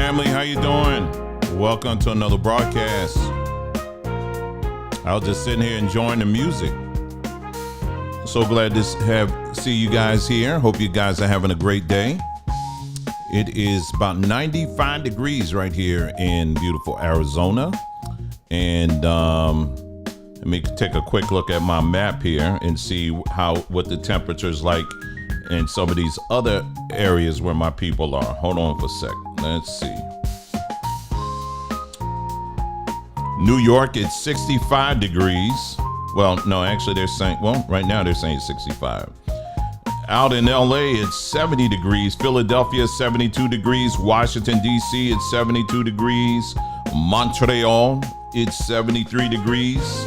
family, how you doing? Welcome to another broadcast. I was just sitting here enjoying the music. So glad to see you guys here. Hope you guys are having a great day. It is about 95 degrees right here in beautiful Arizona. And let me take a quick look at my map here and see what the temperature is like in some of these other areas where my people are. Hold on for a sec. Let's see. New York, it's 65 degrees. Well, no, actually they're saying, well, right now they're saying 65. Out in LA, it's 70 degrees. Philadelphia, 72 degrees. Washington, D.C., it's 72 degrees. Montreal, it's 73 degrees.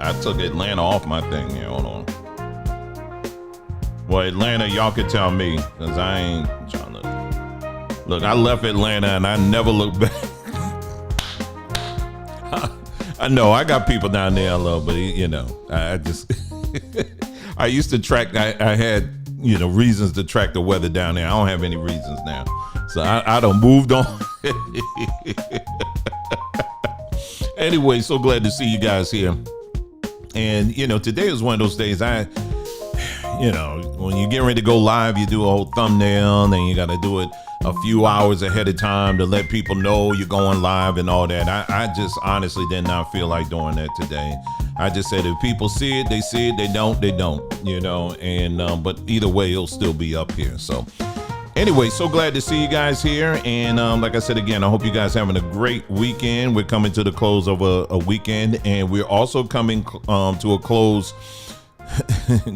I took Atlanta off my thing here. Hold on. Well, Atlanta, y'all could tell me, because I ain't trying to. Look, I left Atlanta and I never looked back. I know I got people down there I love, but I just I used to track. I had reasons to track the weather down there. I don't have any reasons now, so I done moved on. Anyway, so glad to see you guys here. And today is one of those days. When you get ready to go live, you do a whole thumbnail, and you got to do it a few hours ahead of time to let people know you're going live and all that. I just honestly did not feel like doing that today. I just said if people see it, they see it. They don't, they don't. And but either way, it'll still be up here. So anyway, so glad to see you guys here. And like I said again, I hope you guys having a great weekend. We're coming to the close of a weekend, and we're also coming to a close.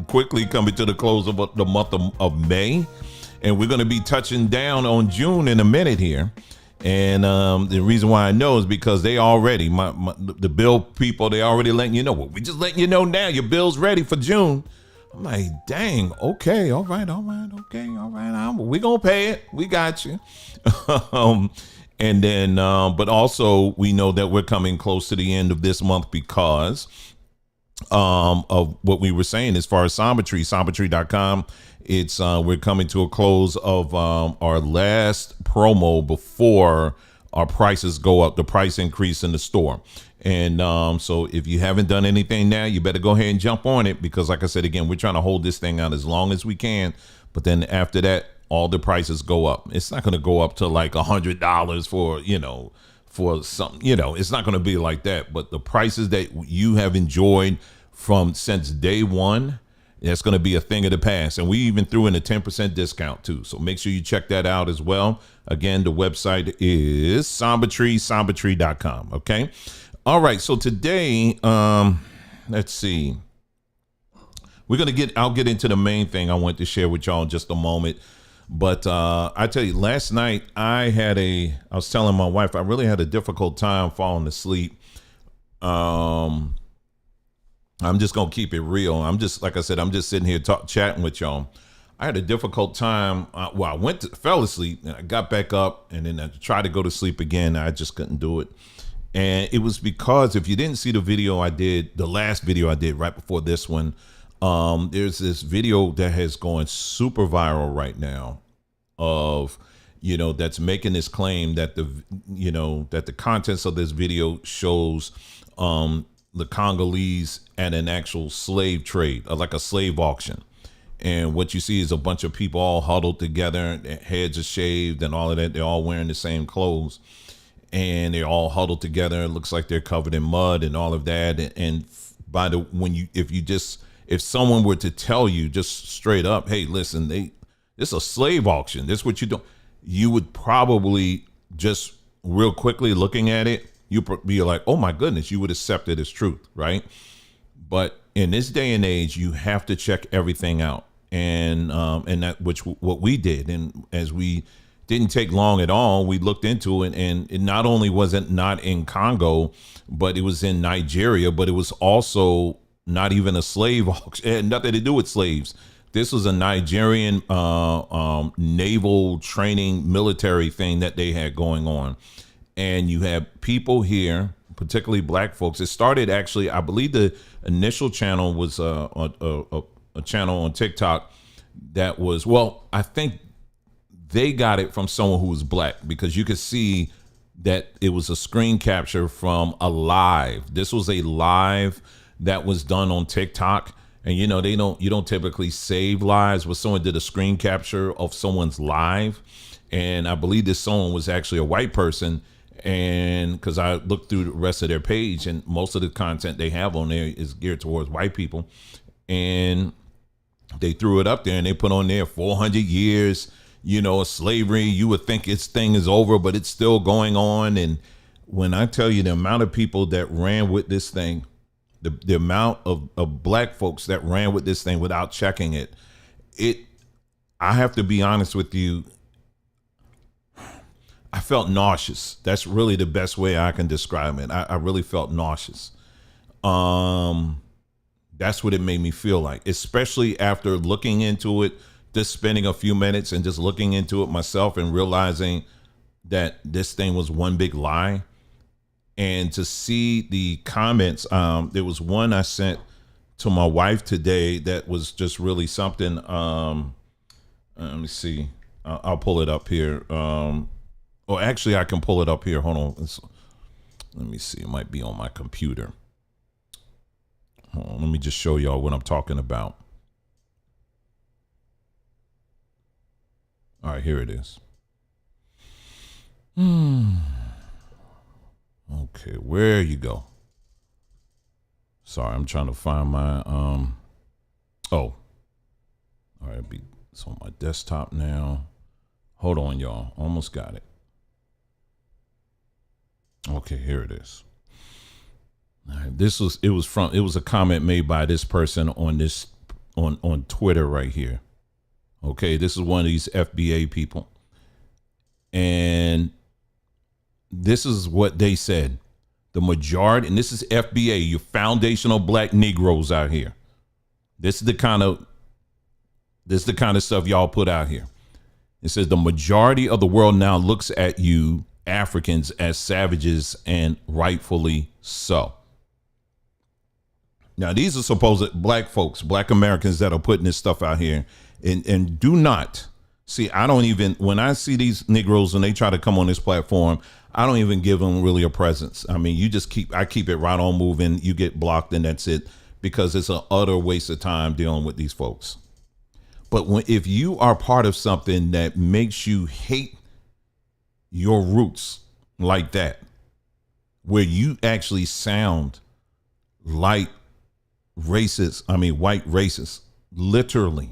Quickly coming to the close of the month of May, and we're going to be touching down on June in a minute here. And the reason why I know is because they already the bill people, they already letting you know. Well, we just letting you know now your bill's ready for June. I'm like, dang, okay, all right, we're gonna pay it, we got you. And then but also we know that we're coming close to the end of this month because of what we were saying as far as Sombertree.com. It's we're coming to a close of our last promo before our prices go up, the price increase in the store. And so if you haven't done anything now, you better go ahead and jump on it, because like I said again, we're trying to hold this thing out as long as we can, but then after that all the prices go up. It's not going to go up to like $100 for something, it's not going to be like that. But the prices that you have enjoyed since day one, that's going to be a thing of the past. And we even threw in a 10% discount too. So make sure you check that out as well. Again, the website is Sombertree.com. Okay. All right. So today, let's see. I'll get into the main thing I want to share with y'all in just a moment. But I tell you, last night I was telling my wife, I really had a difficult time falling asleep. I'm just going to keep it real. Like I said, I'm just sitting here chatting with y'all. I had a difficult time. I fell asleep, and I got back up, and then I tried to go to sleep again. I just couldn't do it. And it was because if you didn't see the video I did, the last video I did right before this one, there's this video that has gone super viral right now of, that's making this claim that the contents of this video shows, the Congolese at an actual slave trade, like a slave auction. And what you see is a bunch of people all huddled together, their heads are shaved and all of that. They're all wearing the same clothes, and they're all huddled together. It looks like they're covered in mud and all of that. And if someone were to tell you just straight up, hey, listen, this is a slave auction, this is what you do, you would probably just real quickly looking at it, you'd be like, oh my goodness, you would accept it as truth, right? But in this day and age, you have to check everything out. And what we did. And as we didn't take long at all, we looked into it, and it not only was it not in Congo, but it was in Nigeria, but it was also not even a slave auction. It had nothing to do with slaves. This was a Nigerian naval training military thing that they had going on. And you have people here, particularly black folks. It started actually, I believe the initial channel was a channel on TikTok that was, well, I think they got it from someone who was black, because you could see that it was a screen capture from a live. This was a live that was done on TikTok. And you don't typically save lives, but someone did a screen capture of someone's live. And I believe this someone was actually a white person. And because I looked through the rest of their page, and most of the content they have on there is geared towards white people. And they threw it up there and they put on there 400 years, of slavery. You would think its thing is over, but it's still going on. And when I tell you the amount of people that ran with this thing, the amount of black folks that ran with this thing without checking it, I have to be honest with you, I felt nauseous. That's really the best way I can describe it. I really felt nauseous. That's what it made me feel like, especially after looking into it, just spending a few minutes and just looking into it myself and realizing that this thing was one big lie. And to see the comments, there was one I sent to my wife today that was just really something. Let me see. I'll pull it up here. Or actually, I can pull it up here. Hold on. Let me see. It might be on my computer. Hold on, let me just show y'all what I'm talking about. All right, here it is. Okay, where you go? Sorry, I'm trying to find my all right, it's on my desktop now. Hold on, y'all. Almost got it. Okay, here it is. All right, it was a comment made by this person on Twitter right here. Okay, this is one of these FBA people. And this is what they said. The majority, and this is FBA, your foundational black Negroes out here. This is the kind of stuff y'all put out here. It says the majority of the world now looks at you Africans as savages, and rightfully so. Now, these are supposed black folks, black Americans that are putting this stuff out here. And do not see, when I see these Negroes and they try to come on this platform, I don't even give them really a presence. I mean, I keep it right on moving. You get blocked and that's it, because it's an utter waste of time dealing with these folks. But if you are part of something that makes you hate your roots like that, where you actually sound like white racists, literally.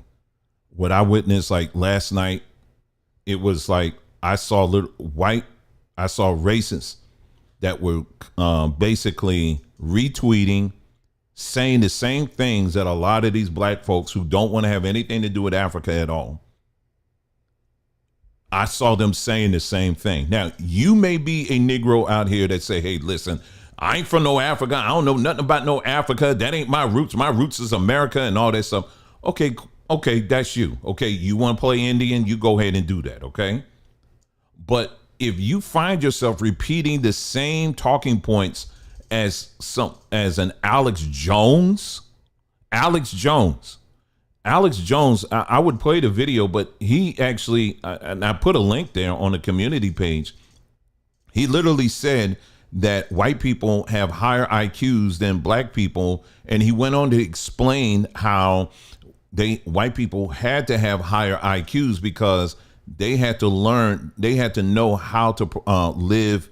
What I witnessed like last night, it was like I saw racists that were basically retweeting, saying the same things that a lot of these black folks who don't want to have anything to do with Africa at all. I saw them saying the same thing. Now, you may be a Negro out here that say, hey, listen, I ain't from no Africa. I don't know nothing about no Africa. That ain't my roots. My roots is America and all that stuff. Okay, that's you. Okay, you want to play Indian, you go ahead and do that, okay? But if you find yourself repeating the same talking points as an Alex Jones, I would play the video, but he actually, and I put a link there on the community page. He literally said that white people have higher IQs than black people. And he went on to explain how white people had to have higher IQs because they had to know how to live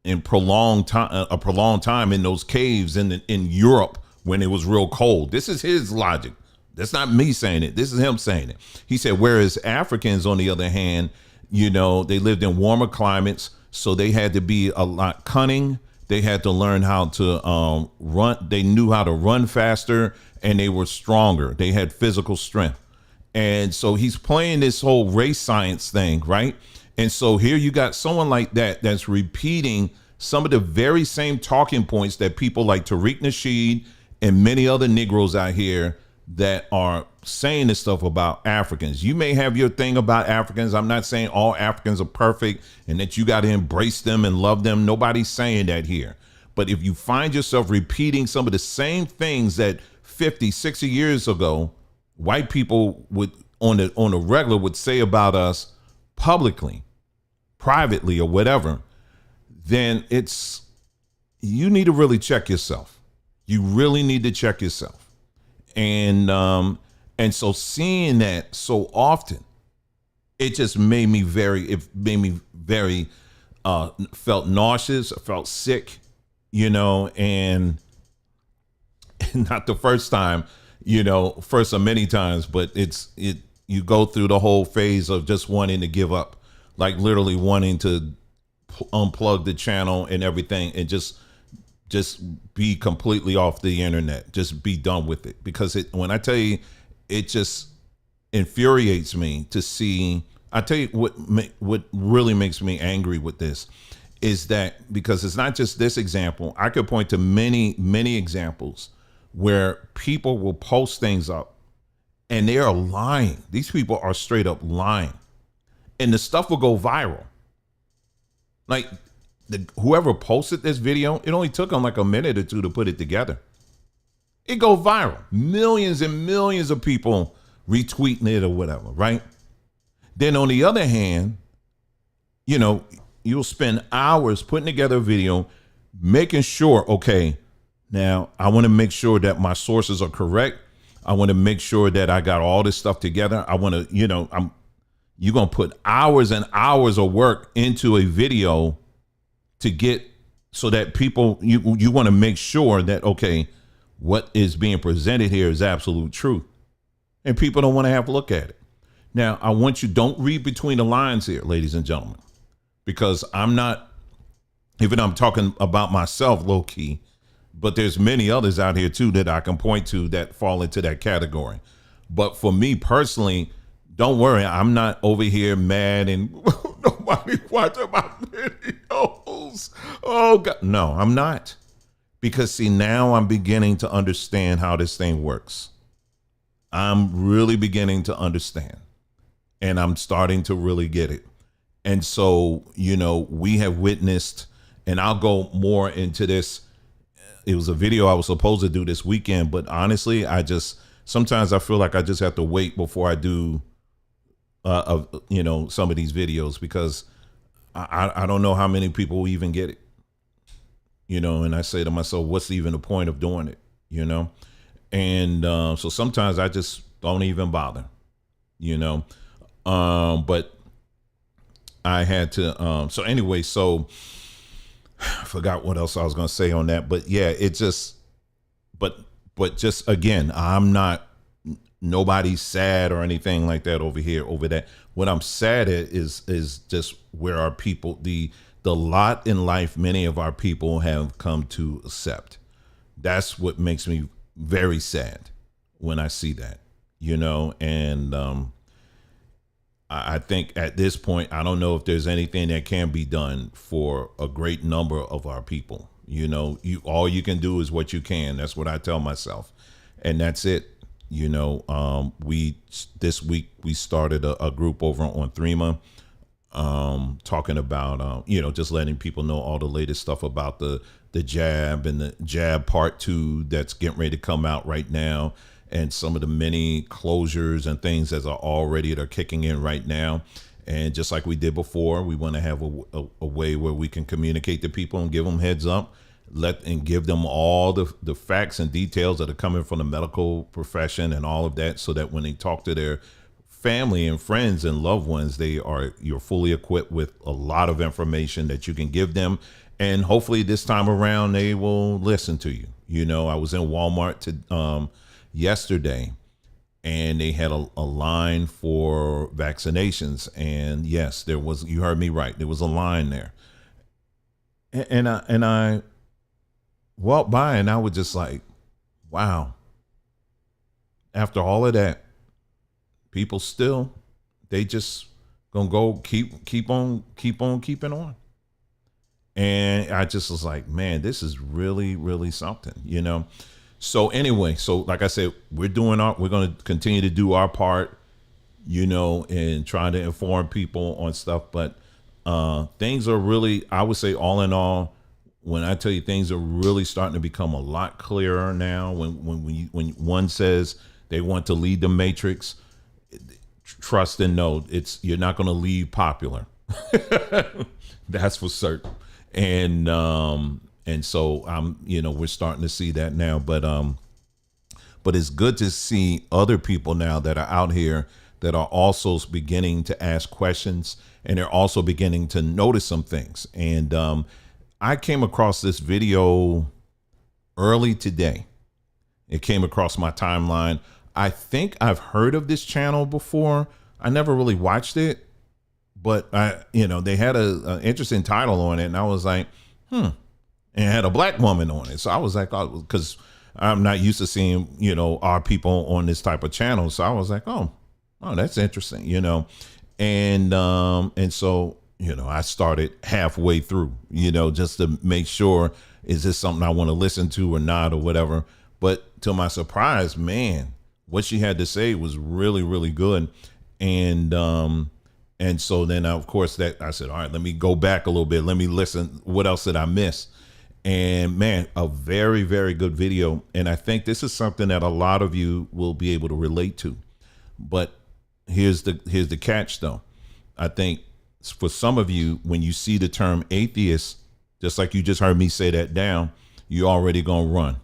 in a prolonged time in those caves in Europe when it was real cold. This is his logic. That's not me saying it. This is him saying it. He said, whereas Africans, on the other hand, they lived in warmer climates, so they had to be a lot cunning. They had to learn how to run. They knew how to run faster, and they were stronger. They had physical strength. And so he's playing this whole race science thing, right? And so here you got someone like that that's repeating some of the very same talking points that people like Tariq Nasheed and many other Negroes out here that are saying this stuff about Africans. You may have your thing about Africans. I'm not saying all Africans are perfect and that you got to embrace them and love them. Nobody's saying that here. But if you find yourself repeating some of the same things that 50, 60 years ago, white people would on the regular would say about us publicly, privately, or whatever, then you need to really check yourself. You really need to check yourself. And so seeing that so often, it just made me very felt nauseous, felt sick, and not the first time, first of many times, but you go through the whole phase of just wanting to give up, like literally wanting to unplug the channel and everything and just be completely off the internet, just be done with it. Because when I tell you, it just infuriates me to see. I tell you what really makes me angry with this is that, because it's not just this example, I could point to many examples where people will post things up and they are lying. These people are straight up lying, and the stuff will go viral. Like whoever posted this video, it only took them like a minute or two to put it together. It go viral. Millions and millions of people retweeting it or whatever, right? Then on the other hand, you'll spend hours putting together a video, making sure, okay, now I want to make sure that my sources are correct. I want to make sure that I got all this stuff together. I want to, you're going to put hours and hours of work into a video to get so that people, you want to make sure that, okay, what is being presented here is absolute truth. And people don't want to have a look at it. Now, I want you, don't read between the lines here, ladies and gentlemen, because I'm talking about myself low key, but there's many others out here too that I can point to that fall into that category. But for me personally, don't worry, I'm not over here mad and nobody watching my videos. Oh God, no, I'm not. Because see, now I'm beginning to understand how this thing works. I'm really beginning to understand. And I'm starting to really get it. And so, we have witnessed, and I'll go more into this. It was a video I was supposed to do this weekend, but honestly, sometimes I feel like I just have to wait before I do, some of these videos, because I don't know how many people will even get it, and I say to myself, what's even the point of doing it, And so sometimes I just don't even bother, but I had to, so anyway, so I forgot what else I was going to say on that, but yeah, it just, but just again, I'm not, nobody's sad or anything like that over that. What I'm sad at is just where our people, the lot in life, many of our people have come to accept. That's what makes me very sad when I see that, and, I think at this point, I don't know if there's anything that can be done for a great number of our people. All you can do is what you can. That's what I tell myself. And that's it. This week we started a group over on Threema, talking about, just letting people know all the latest stuff about the jab and the jab part 2 that's getting ready to come out right now. And some of the many closures and things that are kicking in right now. And just like we did before, we want to have a way where we can communicate to people and give them heads up, and give them all the facts and details that are coming from the medical profession and all of that, so that when they talk to their family and friends and loved ones, you're fully equipped with a lot of information that you can give them. And hopefully this time around, they will listen to you. I was in Walmart yesterday, and they had a line for vaccinations, and yes, you heard me right, there was a line there, and I walked by, and I was just like, wow, after all of that, people still, they just gonna go keep on keeping on. And I just was like, man, this is really, really something, So anyway, so like I said, we're going to continue to do our part, and trying to inform people on stuff. But things are really, I would say, all in all, when I tell you, things are really starting to become a lot clearer now. When one says they want to lead the matrix, trust and know you're not going to leave popular. That's for certain. And so we're starting to see that now, but it's good to see other people now that are out here that are also beginning to ask questions, and they're also beginning to notice some things. And I came across this video early today. It came across my timeline. I think I've heard of this channel before. I never really watched it, but they had an interesting title on it, and I was like, and it had a black woman on it. So I was like, oh, because I'm not used to seeing, our people on this type of channel. So I was like, oh, that's interesting, and so, I started halfway through, just to make sure, is this something I want to listen to or not or whatever. But to my surprise, man, what she had to say was really, really good. And so then, of course, that I said, all right, let me go back a little bit. Let me listen. What else did I miss? And man, a very, very good video. And I think this is something that a lot of you will be able to relate to. But here's the catch, though. I think for some of you, when you see the term atheist, just like you just heard me say that down, you're already going to run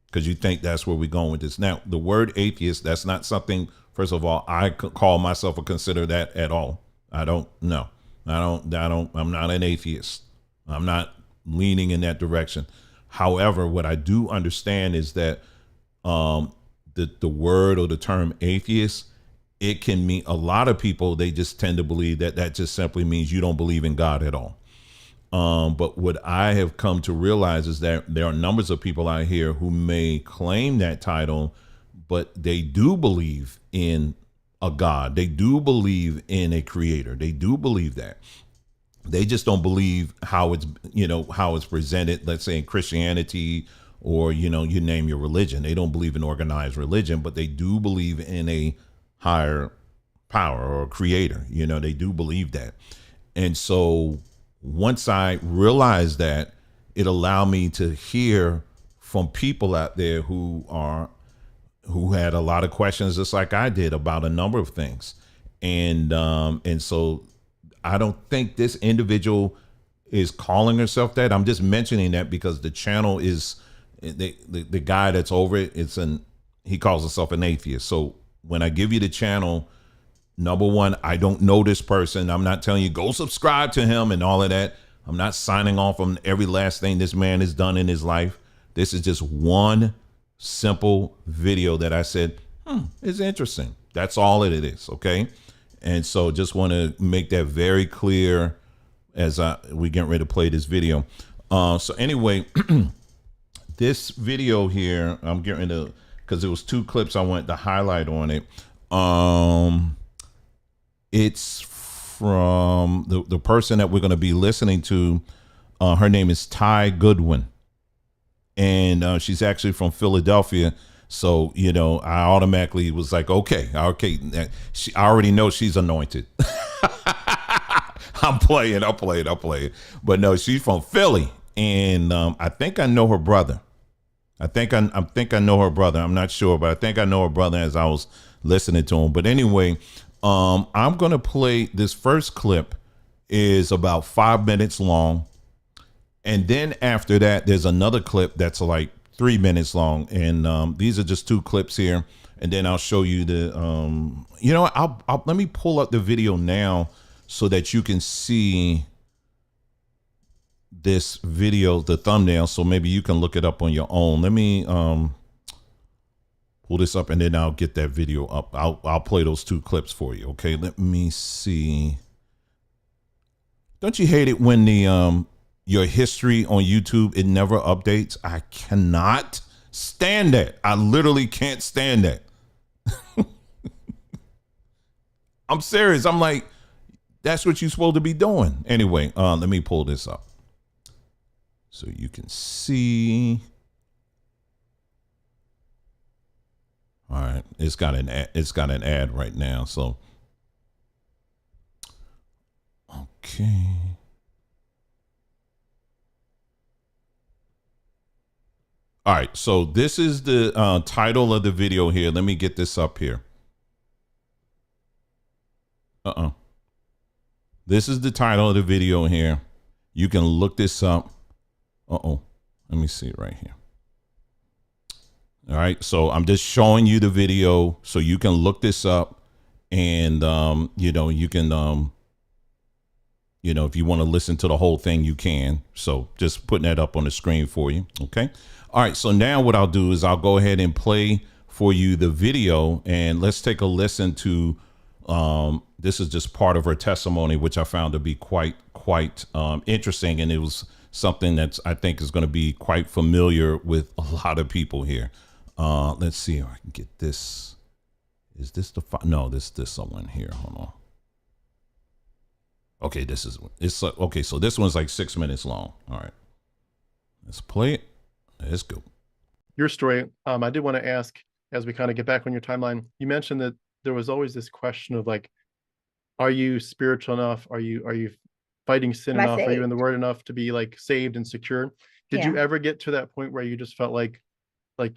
because you think that's where we're going with this. Now, the word atheist, that's not something, first of all, I could call myself or consider that at all. I don't know. I'm not an atheist. I'm not leaning in that direction. However, what I do understand is that the word or the term atheist, it can mean, a lot of people, they just tend to believe that just simply means you don't believe in God at all. But what I have come to realize is that there are numbers of people out here who may claim that title, but they do believe in a God. They do believe in a creator. They do believe that. They just don't believe how it's presented, let's say in Christianity or, you name your religion. They don't believe in organized religion, but they do believe in a higher power or creator. They do believe that. And so once I realized that, it allowed me to hear from people out there who had a lot of questions, just like I did, about a number of things. And so I don't think this individual is calling herself that. I'm just mentioning that because the channel is the guy that's over it. He calls himself an atheist. So when I give you the channel, number one, I don't know this person. I'm not telling you go subscribe to him and all of that. I'm not signing off on every last thing this man has done in his life. This is just one simple video that I said, it's interesting. That's all it is. Okay. And so just want to make that very clear as we get ready to play this video. So anyway, this video here, I'm getting to, because there was two clips I wanted to highlight on it. It's from the person that we're going to be listening to. Her name is Ty Goodwin, and she's actually from Philadelphia. So, I automatically was like, okay. I already know she's anointed. I'm playing. But no, she's from Philly, and I think I know her brother. I think I know her brother. I'm not sure, but I think I know her brother as I was listening to him. But anyway, I'm going to play this first clip. Is about 5 minutes long. And then after that, there's another clip that's like 3 minutes long. And these are just two clips here. And then I'll show you let me pull up the video now so that you can see this video, the thumbnail. So maybe you can look it up on your own. Let me pull this up and then I'll get that video up. I'll play those two clips for you. Okay, let me see. Don't you hate it when your history on YouTube, it never updates? I cannot stand that. I literally can't stand that. I'm serious. I'm like, that's what you're supposed to be doing. Anyway, let me pull this up so you can see. All right, it's got an ad right now. So, okay. All right, so this is the title of the video here. Let me get this up here. Uh-uh. This is the title of the video here. You can look this up. Uh-oh. Let me see it right here. All right. So I'm just showing you the video so you can look this up, and you can if you want to listen to the whole thing, you can. So just putting that up on the screen for you. Okay. All right. So now what I'll do is I'll go ahead and play for you the video, and let's take a listen to this is just part of her testimony, which I found to be quite interesting, and it was something that's I think is going to be quite familiar with a lot of people here. Let's see if I can get this. Is this the no? This someone here. Hold on. Okay, okay. So this one's like 6 minutes long. All right, let's play it. Let's go. Your story. I did want to ask, as we kind of get back on your timeline, you mentioned that there was always this question of like, are you spiritual enough? Are you fighting sin enough? Are you in the word enough to be like saved and secure? Did you ever get to that point where you just felt like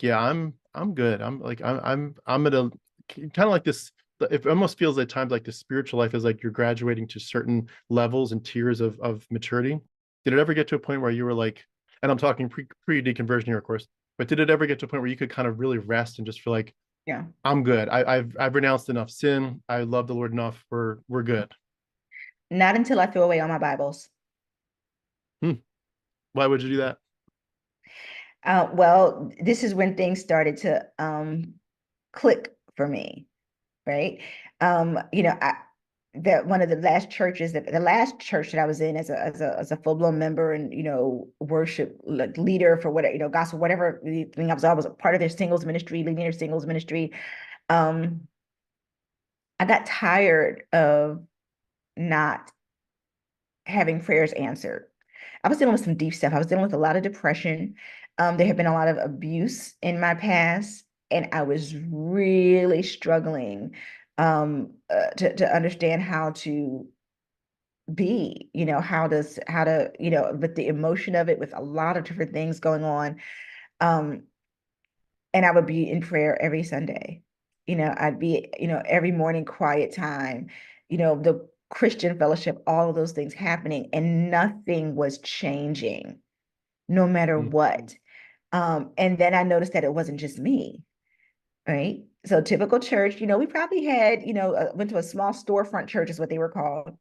yeah, I'm good. I'm at a kind of like this. It almost feels at times like the spiritual life is like you're graduating to certain levels and tiers of maturity. Did it ever get to a point where you were like, and I'm talking pre deconversion here, of course, but did it ever get to a point where you could kind of really rest and just feel like, yeah, I'm good. I've renounced enough sin. I love the Lord enough. We're good. Not until I threw away all my Bibles. Why would you do that? Well, this is when things started to click for me, right? One of the last churches the last church that I was in as a full-blown member and worship leader for whatever gospel whatever thing I was a part of their singles ministry, leading their singles ministry. I got tired of not having prayers answered. I was dealing with some deep stuff. I was dealing with a lot of depression. There had been a lot of abuse in my past, and I was really struggling to understand how to be, how to, with the emotion of it, with a lot of different things going on. And I would be in prayer every Sunday. I'd be, every morning quiet time, the Christian fellowship, all of those things happening, and nothing was changing, no matter what. And then I noticed that it wasn't just me, right? So typical church, we probably had, went to a small storefront church is what they were called.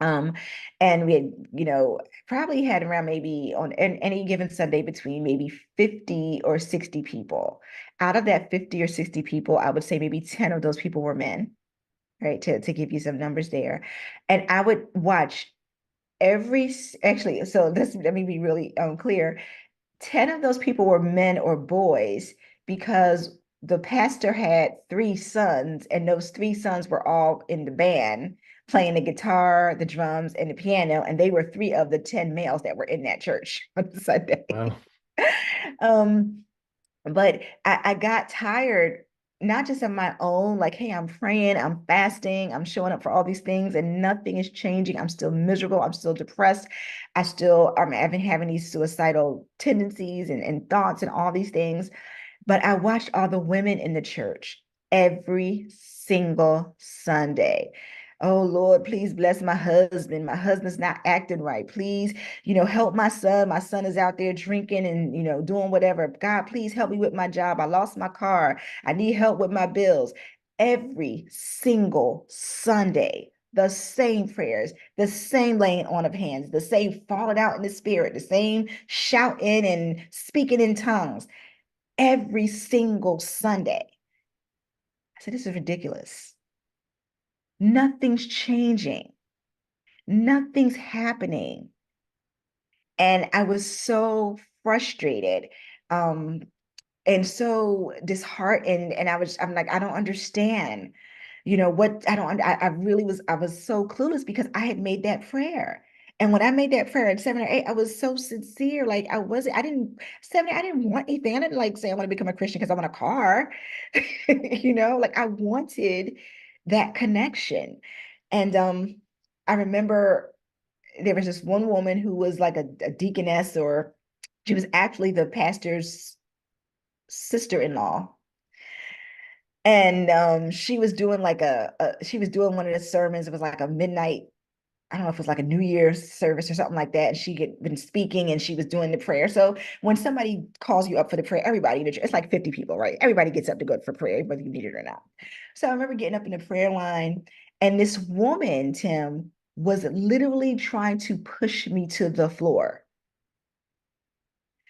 And we had, probably had around maybe on any given Sunday between maybe 50 or 60 people. Out of that 50 or 60 people, I would say maybe 10 of those people were men, right? To give you some numbers there. And I would watch so let me be really clear. 10 of those people were men or boys because the pastor had 3 sons, and those 3 sons were all in the band playing the guitar, the drums, and the piano, and they were 3 of the 10 males that were in that church on Sunday. Wow. But I got tired, not just of my own, like, hey, I'm praying, I'm fasting, I'm showing up for all these things, and nothing is changing. I'm still miserable. I'm still depressed. I've been having these suicidal tendencies and thoughts and all these things. But I watched all the women in the church every single Sunday. Oh Lord, please bless my husband. My husband's not acting right. Please, help my son. My son is out there drinking and, doing whatever. God, please help me with my job. I lost my car. I need help with my bills. Every single Sunday, the same prayers, the same laying on of hands, the same falling out in the spirit, the same shouting and speaking in tongues every single Sunday. I said, this is ridiculous. Nothing's changing. Nothing's happening. And I was so frustrated. And so disheartened. And I'm like, I don't understand. I was so clueless because I had made that prayer. And when I made that prayer at 7 or 8, I was so sincere. Like I didn't want anything. I didn't like say I want to become a Christian because I want a car. Like I wanted that connection. And I remember there was this one woman who was like a deaconess, or she was actually the pastor's sister-in-law. And she was doing like she was doing one of the sermons. It was like a midnight, I don't know if it was like a New Year's service or something like that. And she had been speaking and she was doing the prayer. So when somebody calls you up for the prayer, everybody, it's like 50 people, right? Everybody gets up to go for prayer, whether you need it or not. So I remember getting up in the prayer line, and this woman, Tim, was literally trying to push me to the floor.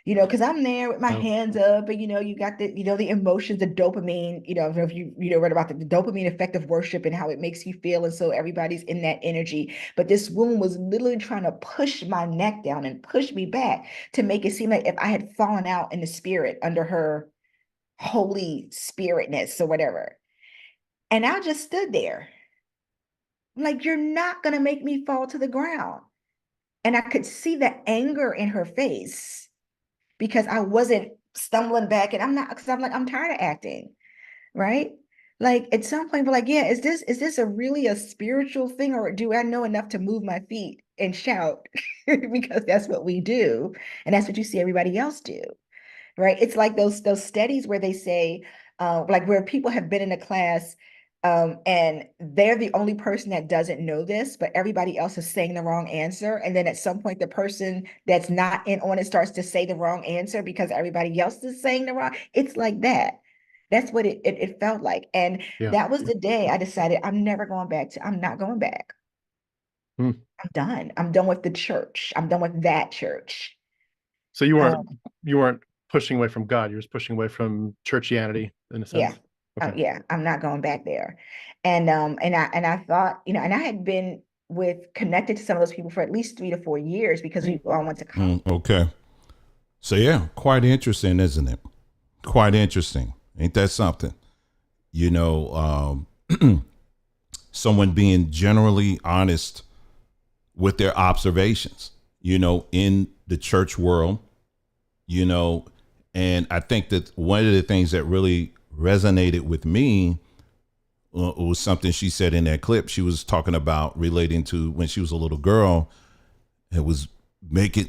Because I'm there with my Oh, hands up, and you got the emotions, the dopamine. I don't know if you read about the dopamine effect of worship and how it makes you feel, and so everybody's in that energy. But this woman was literally trying to push my neck down and push me back to make it seem like if I had fallen out in the spirit under her holy spiritness or whatever. And I just stood there. I'm like, you're not gonna make me fall to the ground. And I could see the anger in her face, because I wasn't stumbling back, and I'm not, because I'm like, I'm tired of acting, right? Like at some point, we're like, yeah, is this really a spiritual thing, or do I know enough to move my feet and shout? Because that's what we do, and that's what you see everybody else do, right? It's like those studies where they say, like where people have been in a class, and they're the only person that doesn't know this, but everybody else is saying the wrong answer. And then at some point, the person that's not in on it starts to say the wrong answer because everybody else is saying the wrong. It's like that. That's what it felt like. And yeah. that was the day I decided I'm not going back. Hmm. I'm done. I'm done with the church. I'm done with that church. So you weren't Um, you weren't pushing away from God. You're just pushing away from churchianity in a Yeah. sense. Okay. Yeah, I'm not going back there. And I thought, and I had been connected to some of those people for at least 3 to 4 years because we all went to college. Okay. So yeah, quite interesting, isn't it? Quite interesting. Ain't that something? Someone being generally honest with their observations, in the church world, and I think that one of the things that really resonated with me was something she said in that clip. She was talking about relating to when she was a little girl. It was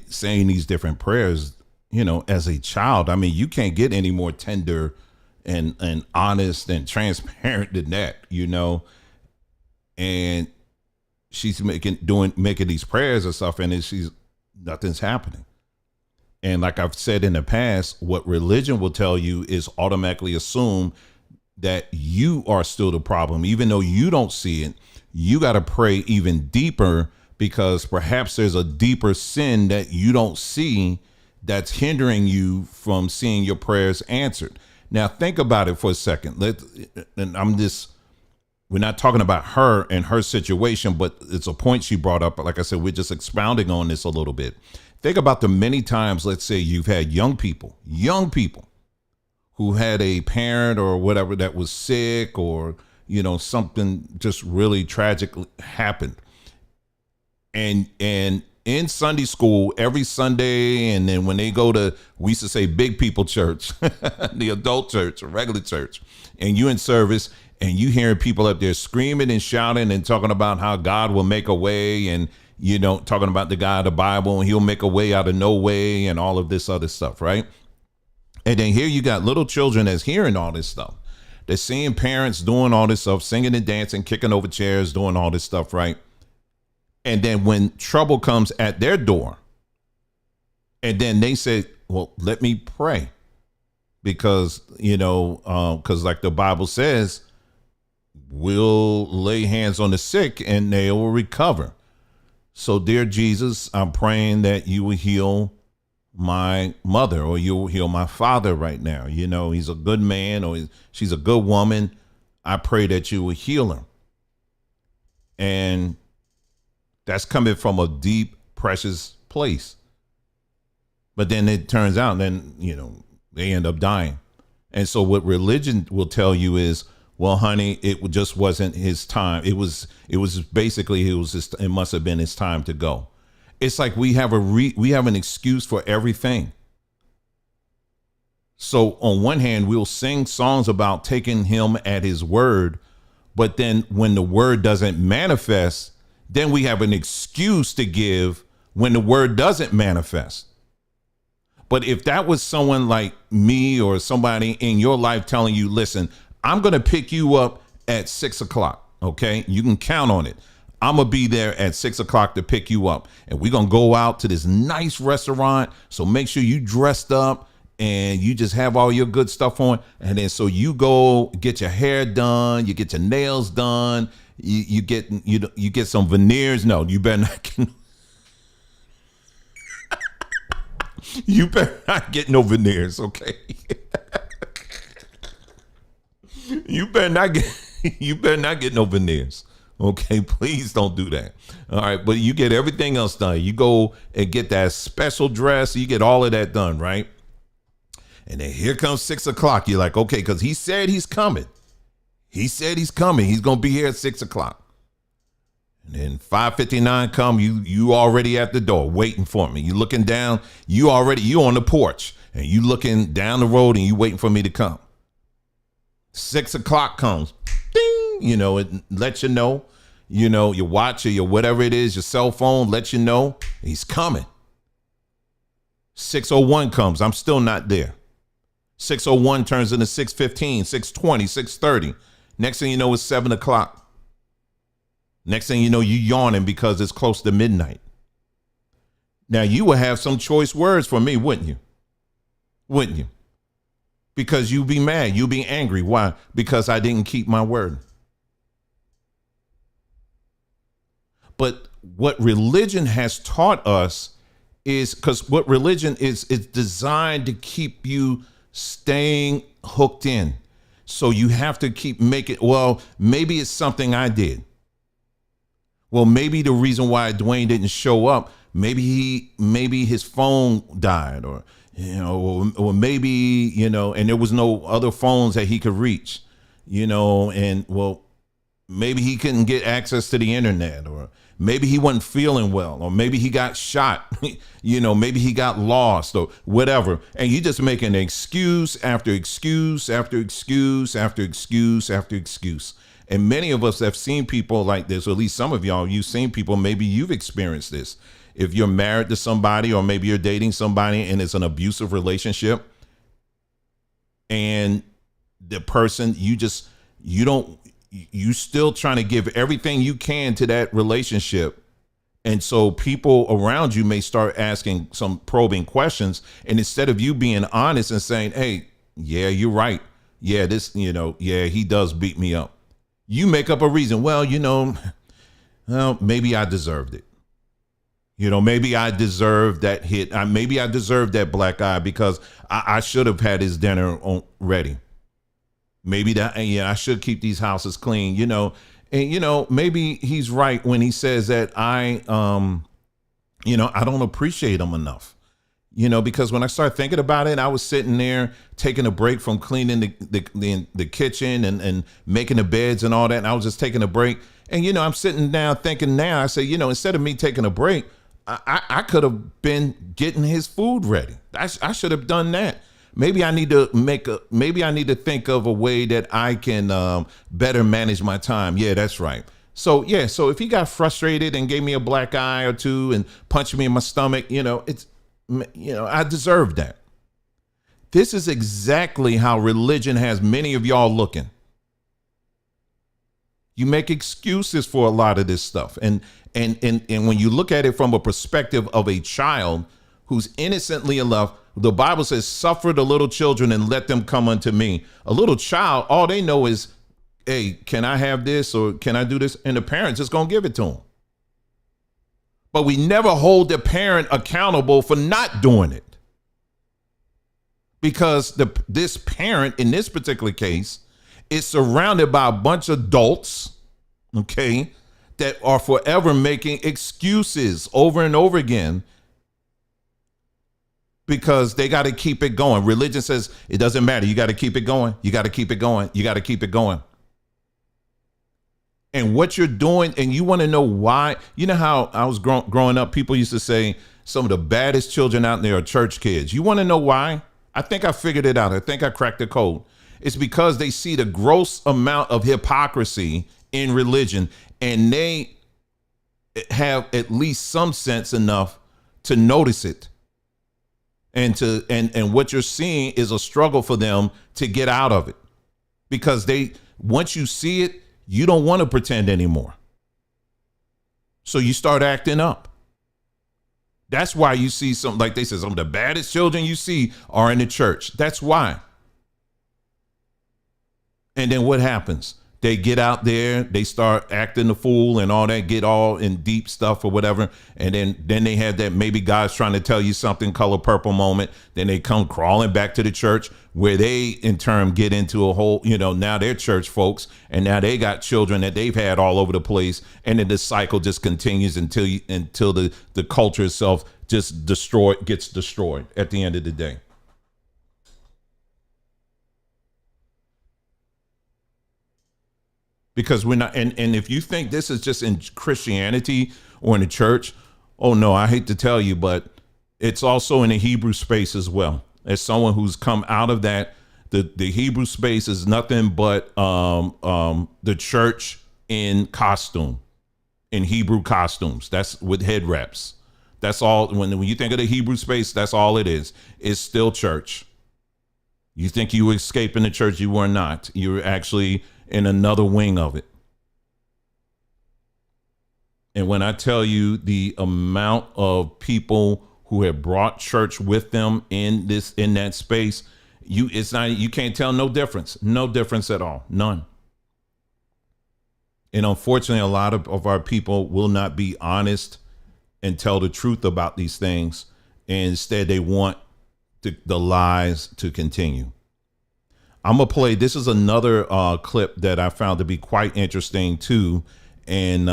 saying these different prayers, as a child. I mean, you can't get any more tender and honest and transparent than that, and she's making these prayers and stuff, and nothing's happening. And like I've said in the past, what religion will tell you is automatically assume that you are still the problem, even though you don't see it. You got to pray even deeper, because perhaps there's a deeper sin that you don't see that's hindering you from seeing your prayers answered. Now think about it for a second. We're not talking about her and her situation, but it's a point she brought up. Like I said, we're just expounding on this a little bit. Think about the many times, let's say you've had young people who had a parent or whatever that was sick, or, something just really tragic happened. And in Sunday school, every Sunday, and then when they go to, we used to say big people church, the adult church, or regular church, and you in service, and you hearing people up there screaming and shouting and talking about how God will make a way, and, talking about the God of the Bible, and he'll make a way out of no way, and all of this other stuff, right? And then here you got little children that's hearing all this stuff. They're seeing parents doing all this stuff, singing and dancing, kicking over chairs, doing all this stuff, right? And then when trouble comes at their door, and then they say, well, let me pray. Because, because like the Bible says, we'll lay hands on the sick and they will recover. So, dear Jesus, I'm praying that you will heal my mother, or you will heal my father right now. He's a good man, or she's a good woman. I pray that you will heal her. And that's coming from a deep, precious place. But then it turns out, then, they end up dying. And so what religion will tell you is, well, honey, it just wasn't his time. It must have been his time to go. It's like we have an excuse for everything. So on one hand, we'll sing songs about taking him at his word, but then when the word doesn't manifest, then we have an excuse to give when the word doesn't manifest. But if that was someone like me or somebody in your life telling you, listen, I'm going to pick you up at 6 o'clock. Okay. You can count on it. I'm going to be there at 6 o'clock to pick you up. And we're going to go out to this nice restaurant. So make sure you dressed up and you just have all your good stuff on. And then so you go get your hair done, you get your nails done, you get some veneers. No, you better not get, you better not get no veneers, okay? You better not get no veneers. Okay, please don't do that. All right, but you get everything else done. You go and get that special dress, you get all of that done, right? And then here comes 6 o'clock. You're like, okay, because he said he's coming. He said he's coming. He's going to be here at 6 o'clock. And then 5:59 come, you already at the door waiting for me. You looking down, you on the porch, and you looking down the road and you waiting for me to come. 6 o'clock comes, ding, it lets you know, your watch or your whatever it is, your cell phone lets you know he's coming. 6:01 comes, I'm still not there. 6:01 turns into 6:15, 6:20, 6:30. Next thing you know, it's 7 o'clock. Next thing you know, you yawning because it's close to midnight. Now, you would have some choice words for me, wouldn't you? Wouldn't you? Because you'd be mad. You'd be angry. Why? Because I didn't keep my word. But what religion has taught us is, because what religion is designed to keep you staying hooked in. So you have to keep making, well, maybe it's something I did. Well, maybe the reason why Dwayne didn't show up, maybe his phone died, or or maybe, and there was no other phones that he could reach, and well, maybe he couldn't get access to the internet, or maybe he wasn't feeling well, or maybe he got shot, maybe he got lost or whatever. And you just make an excuse after excuse after excuse after excuse after excuse. And many of us have seen people like this, or at least some of y'all, you've seen people, maybe you've experienced this. If you're married to somebody, or maybe you're dating somebody and it's an abusive relationship, and the person, you still trying to give everything you can to that relationship. And so people around you may start asking some probing questions. And instead of you being honest and saying, hey, yeah, you're right. Yeah, he does beat me up. You make up a reason. Well, maybe I deserved it. Maybe I deserved that hit. Maybe I deserved that black eye because I should have had his dinner ready. Maybe I should keep these houses clean, and, maybe he's right when he says that I don't appreciate him enough, because when I started thinking about it, I was sitting there taking a break from cleaning the kitchen and making the beds and all that. And I was just taking a break. And, I'm sitting down thinking now, I say, instead of me taking a break, I could have been getting his food ready. I should have done that. Maybe I need to think of a way that I can better manage my time. Yeah, that's right. So if he got frustrated and gave me a black eye or two and punched me in my stomach, I deserve that. This is exactly how religion has many of y'all looking. You make excuses for a lot of this stuff. And when you look at it from a perspective of a child who's innocently enough, the Bible says, suffer the little children and let them come unto me. A little child, all they know is, hey, can I have this or can I do this? And the parent's just going to give it to them. But we never hold the parent accountable for not doing it. Because this parent, in this particular case, is surrounded by a bunch of adults, okay, that are forever making excuses over and over again because they got to keep it going. Religion says it doesn't matter. You got to keep it going. You got to keep it going. You got to keep it going. And what you're doing, and you want to know why. You know how I was growing up, people used to say some of the baddest children out there are church kids. You want to know why? I think I figured it out. I think I cracked the code. It's because they see the gross amount of hypocrisy in religion, and they have at least some sense enough to notice it. And what you're seeing is a struggle for them to get out of it. because once you see it, you don't want to pretend anymore. So you start acting up. That's why you see some, like they said, some of the baddest children you see are in the church. That's why. And then what happens? They get out there, they start acting the fool and all that, get all in deep stuff or whatever. And then they have that maybe God's trying to tell you something, color purple moment. Then they come crawling back to the church where they in turn get into a whole, now they're church folks and now they got children that they've had all over the place. And then the cycle just continues until the culture itself just gets destroyed at the end of the day. Because we're not, and if you think this is just in Christianity or in the church, oh no, I hate to tell you, but it's also in the Hebrew space as well. As someone who's come out of that, the Hebrew space is nothing but the church in costume, in Hebrew costumes. That's with head wraps. That's all. When you think of the Hebrew space, that's all it is. It's still church. You think you were escaping the church? You were not. You were actually in another wing of it. And when I tell you the amount of people who have brought church with them in that space, you can't tell no difference at all. None. And unfortunately, a lot of our people will not be honest and tell the truth about these things. And instead, they want the lies to continue. I'm going to play. This is another clip that I found to be quite interesting, too. And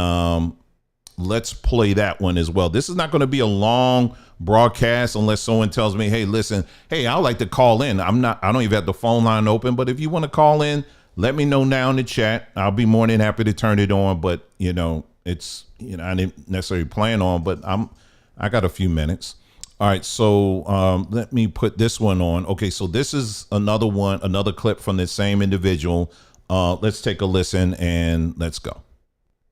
let's play that one as well. This is not going to be a long broadcast unless someone tells me, hey, listen, hey, I'd like to call in. I don't even have the phone line open. But if you want to call in, let me know now in the chat. I'll be more than happy to turn it on. But, it's, I didn't necessarily plan on, but I got a few minutes. All right, so let me put this one on. Okay, so this is another clip from the same individual. Let's take a listen and let's go.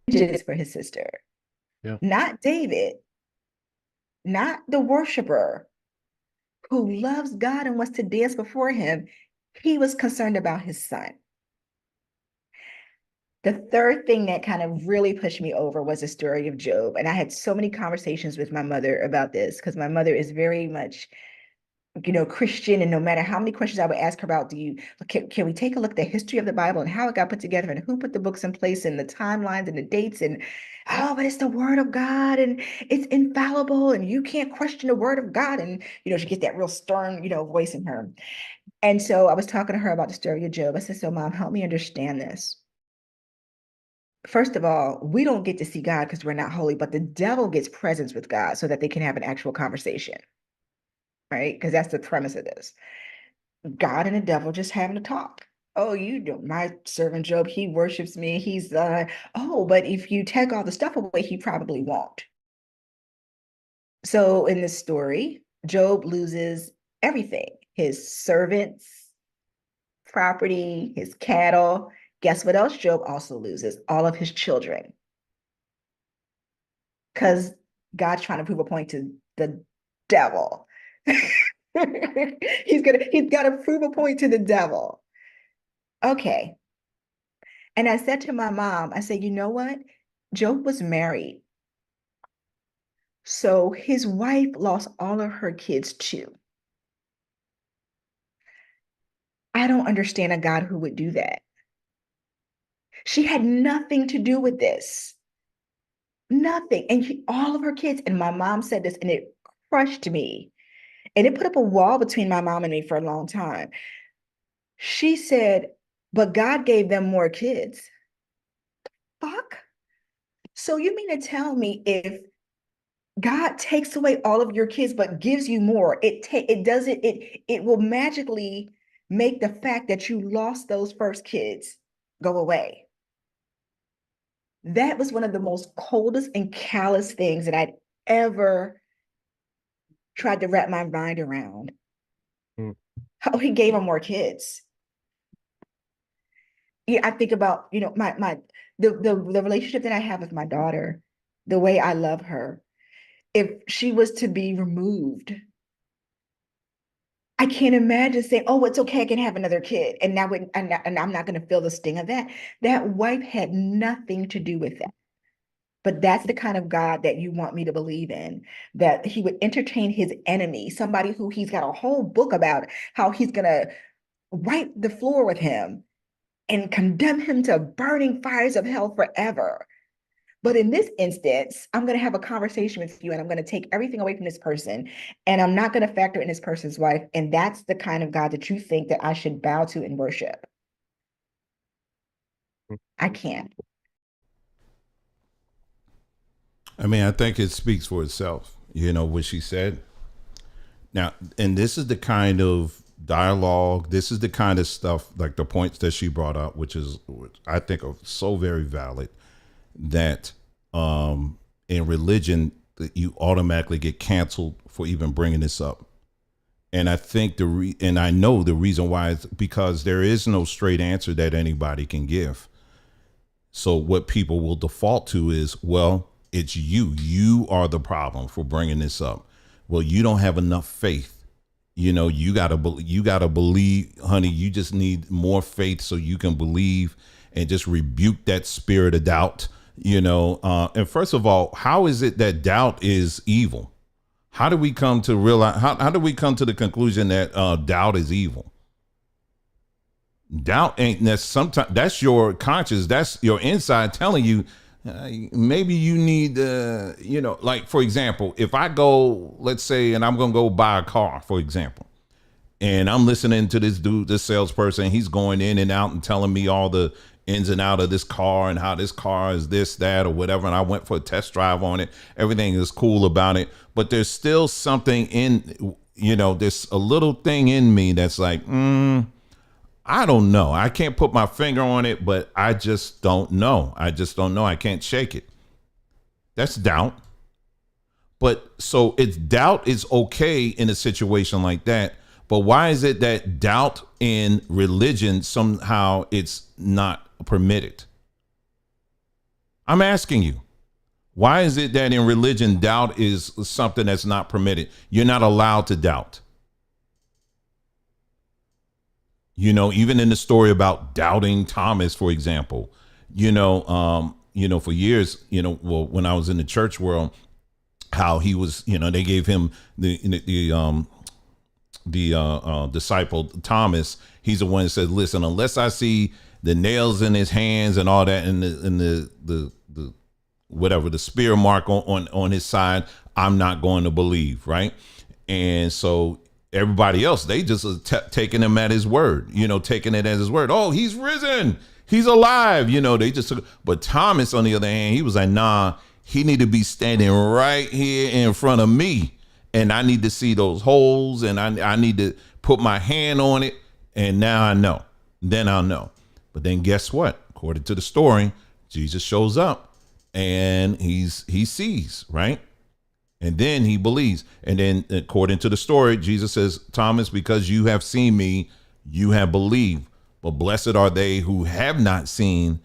Just for his sister. Yeah. Not David, not the worshiper who loves God and wants to dance before him. He was concerned about his son. The third thing that kind of really pushed me over was the story of Job. And I had so many conversations with my mother about this because my mother is very much, Christian. And no matter how many questions I would ask her about, can we take a look at the history of the Bible and how it got put together and who put the books in place and the timelines and the dates and, oh, but it's the word of God and it's infallible and you can't question the word of God. And, she gets that real stern, voice in her. And so I was talking to her about the story of Job. I said, so Mom, help me understand this. First of all, we don't get to see God because we're not holy, but the devil gets presence with God so that they can have an actual conversation, right? Because that's the premise of this. God and the devil just having a talk. Oh, my servant Job, he worships me. He's, but if you take all the stuff away, he probably won't. So in this story, Job loses everything, his servants, property, his cattle. Guess what else Job also loses? All of his children. Because God's trying to prove a point to the devil. He's got to prove a point to the devil. Okay. And I said to my mom, I said, you know what? Job was married. So his wife lost all of her kids too. I don't understand a God who would do that. She had nothing to do with this. Nothing. And all of her kids, and my mom said this, and it crushed me. And it put up a wall between my mom and me for a long time. She said, but God gave them more kids. Fuck. So you mean to tell me if God takes away all of your kids but gives you more, it will magically make the fact that you lost those first kids go away. That was one of the most coldest and callous things that I'd ever tried to wrap my mind around. How he gave them more kids. Yeah, I think about, the relationship that I have with my daughter, the way I love her. If she was to be removed, I can't imagine saying, "Oh, it's okay, I can have another kid," and now and I'm not going to feel the sting of that. That wife had nothing to do with that. But that's the kind of God that you want me to believe in, that he would entertain his enemy, somebody who he's got a whole book about how he's going to wipe the floor with him and condemn him to burning fires of hell forever. But in this instance, I'm going to have a conversation with you and I'm going to take everything away from this person and I'm not going to factor in this person's wife. And that's the kind of God that you think that I should bow to and worship. I can't. I mean, I think it speaks for itself, you know, what she said. Now, and this is the kind of dialogue, this is the kind of stuff, like the points that she brought up, which I think are so very valid, that in religion, that you automatically get canceled for even bringing this up. And I think and I know the reason why is because there is no straight answer that anybody can give. So what people will default to is, well, it's you are the problem for bringing this up. Well, you don't have enough faith. You know, you gotta believe, honey. You just need more faith so you can believe and just rebuke that spirit of doubt. You know, and first of all, how is it that doubt is evil? How do we come to realize? How do we come to the conclusion that doubt is evil? Doubt ain't that. Sometimes that's your conscience. That's your inside telling you. Maybe you need, you know, like, for example, if I go, let's say, and I'm going to go buy a car, for example, and I'm listening to this dude, this salesperson, he's going in and out and telling me all the ins and out of this car and how this car is this, that, or whatever. And I went for a test drive on it. Everything is cool about it. But there's still something in, you know, there's a little thing in me that's like, I don't know. I can't put my finger on it, but I just don't know. I just don't know. I can't shake it. That's doubt. But so it's doubt is okay in a situation like that. But why is it that doubt in religion, somehow it's not permitted? I'm asking you, why is it that in religion, doubt is something that's not permitted? You're not allowed to doubt. You know, even in the story about doubting Thomas, for example, for years, well, when I was in the church world, how he was, they gave him the disciple Thomas. He's the one that said, listen, unless I see the nails in his hands and all that, and the whatever, the spear mark on his side, I'm not going to believe. Right. And so everybody else, they just taking him at his word, taking it as his word. Oh, he's risen. He's alive. They just took. But Thomas, on the other hand, he was like, nah, he need to be standing right here in front of me. And I need to see those holes, and I need to put my hand on it. And now I know. Then I'll know. But then guess what? According to the story, Jesus shows up and he sees, right? And then he believes. And then according to the story, Jesus says, Thomas, because you have seen me, you have believed. But blessed are they who have not seen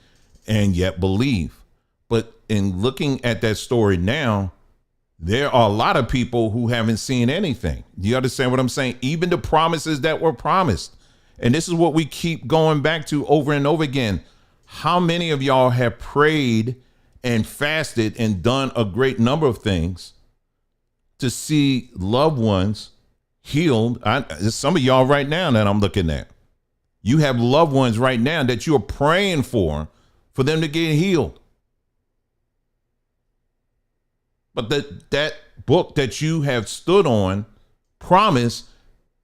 and yet believe. But in looking at that story now, there are a lot of people who haven't seen anything. Do you understand what I'm saying? Even the promises that were promised. And this is what we keep going back to over and over again. How many of y'all have prayed and fasted and done a great number of things to see loved ones healed? There's some of y'all right now that I'm looking at. You have loved ones right now that you're praying for them to get healed. But that book that you have stood on promised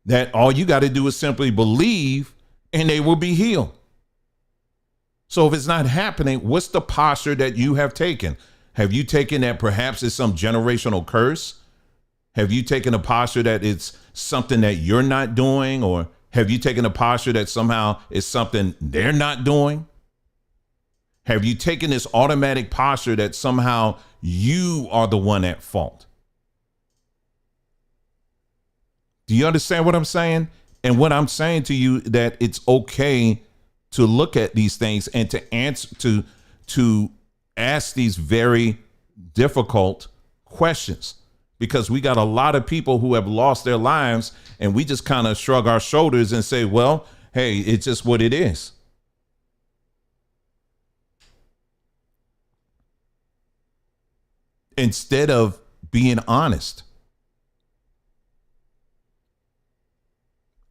that all you got to do is simply believe and they will be healed. So if it's not happening, what's the posture that you have taken? Have you taken that perhaps it's some generational curse? Have you taken a posture that it's something that you're not doing? Or have you taken a posture that somehow it's something they're not doing? Have you taken this automatic posture that somehow you are the one at fault? Do you understand what I'm saying? And what I'm saying to you, that it's okay to look at these things and to answer, to ask these very difficult questions. because we got a lot of people who have lost their lives, and we just kind of shrug our shoulders and say, well, hey, it's just what it is. Instead of being honest.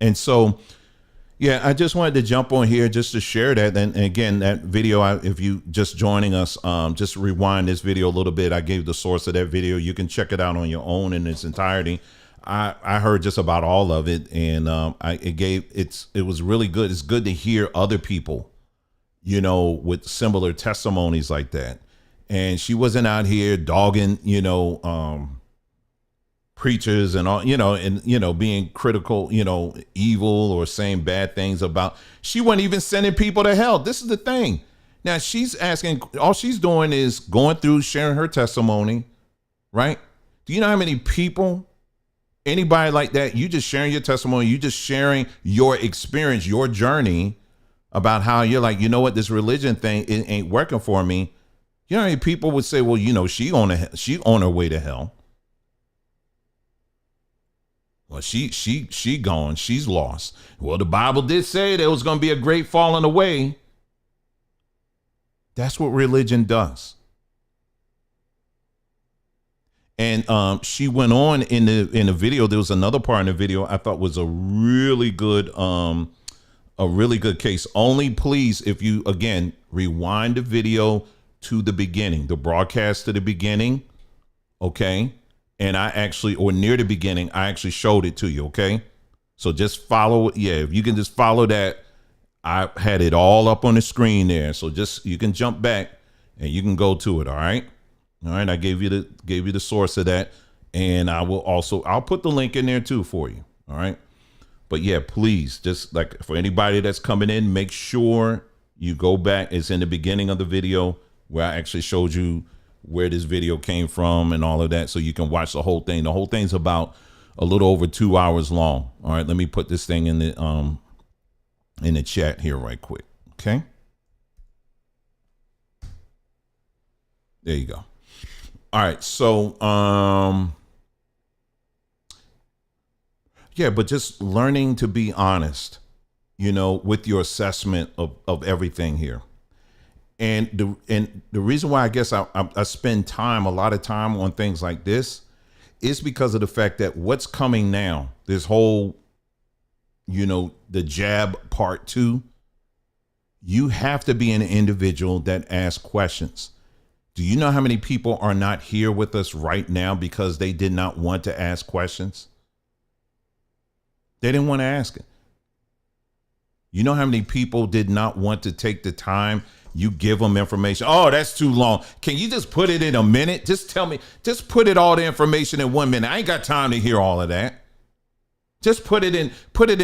And so, yeah, I just wanted to jump on here just to share that. And again, that video, if you just joining us, just rewind this video a little bit. I gave the source of that video. You can check it out on your own in its entirety. I heard just about all of it, and it was really good. It's good to hear other people, you know, with similar testimonies like that. And she wasn't out here dogging, you know, preachers and all, you know, and, you know, being critical, you know, evil or saying bad things about. She wasn't even sending people to hell. This is the thing. Now she's asking, all she's doing is going through, sharing her testimony, right? Do you know how many people, anybody like that, you just sharing your testimony, you just sharing your experience, your journey about how you're like, you know what, this religion thing, it ain't working for me. You know how many people would say, well, you know, she on her way to hell. Well, she gone. She's lost. Well, the Bible did say there was going to be a great falling away. That's what religion does. And she went on in the video. There was another part in the video I thought was a really good case. Only please, if you again rewind the video to the beginning, the broadcast to the beginning, okay? And I actually, or near the beginning, I actually showed it to you, okay? So just follow, yeah, if you can just follow that, I had it all up on the screen there. So just, you can jump back and you can go to it, all right? All right, I gave you the source of that, and I'll put the link in there too for you, all right? But yeah, please, just like for anybody that's coming in, make sure you go back. It's in the beginning of the video where I actually showed you where this video came from and all of that, so you can watch the whole thing. The whole thing's about a little over 2 hours long. All right, let me put this thing in the chat here right quick. Okay, there you go. All right, so yeah, but just learning to be honest, you know, with your assessment of everything here. And the reason why I guess I spend a lot of time on things like this is because of the fact that what's coming now, this whole, you know, the jab part 2, you have to be an individual that asks questions. Do you know how many people are not here with us right now because they did not want to ask questions? They didn't want to ask it. You know how many people did not want to take the time? You give them information. Oh, that's too long. Can you just put it in a minute? Just tell me, just put all the information in 1 minute. I ain't got time to hear all of that. Just put it in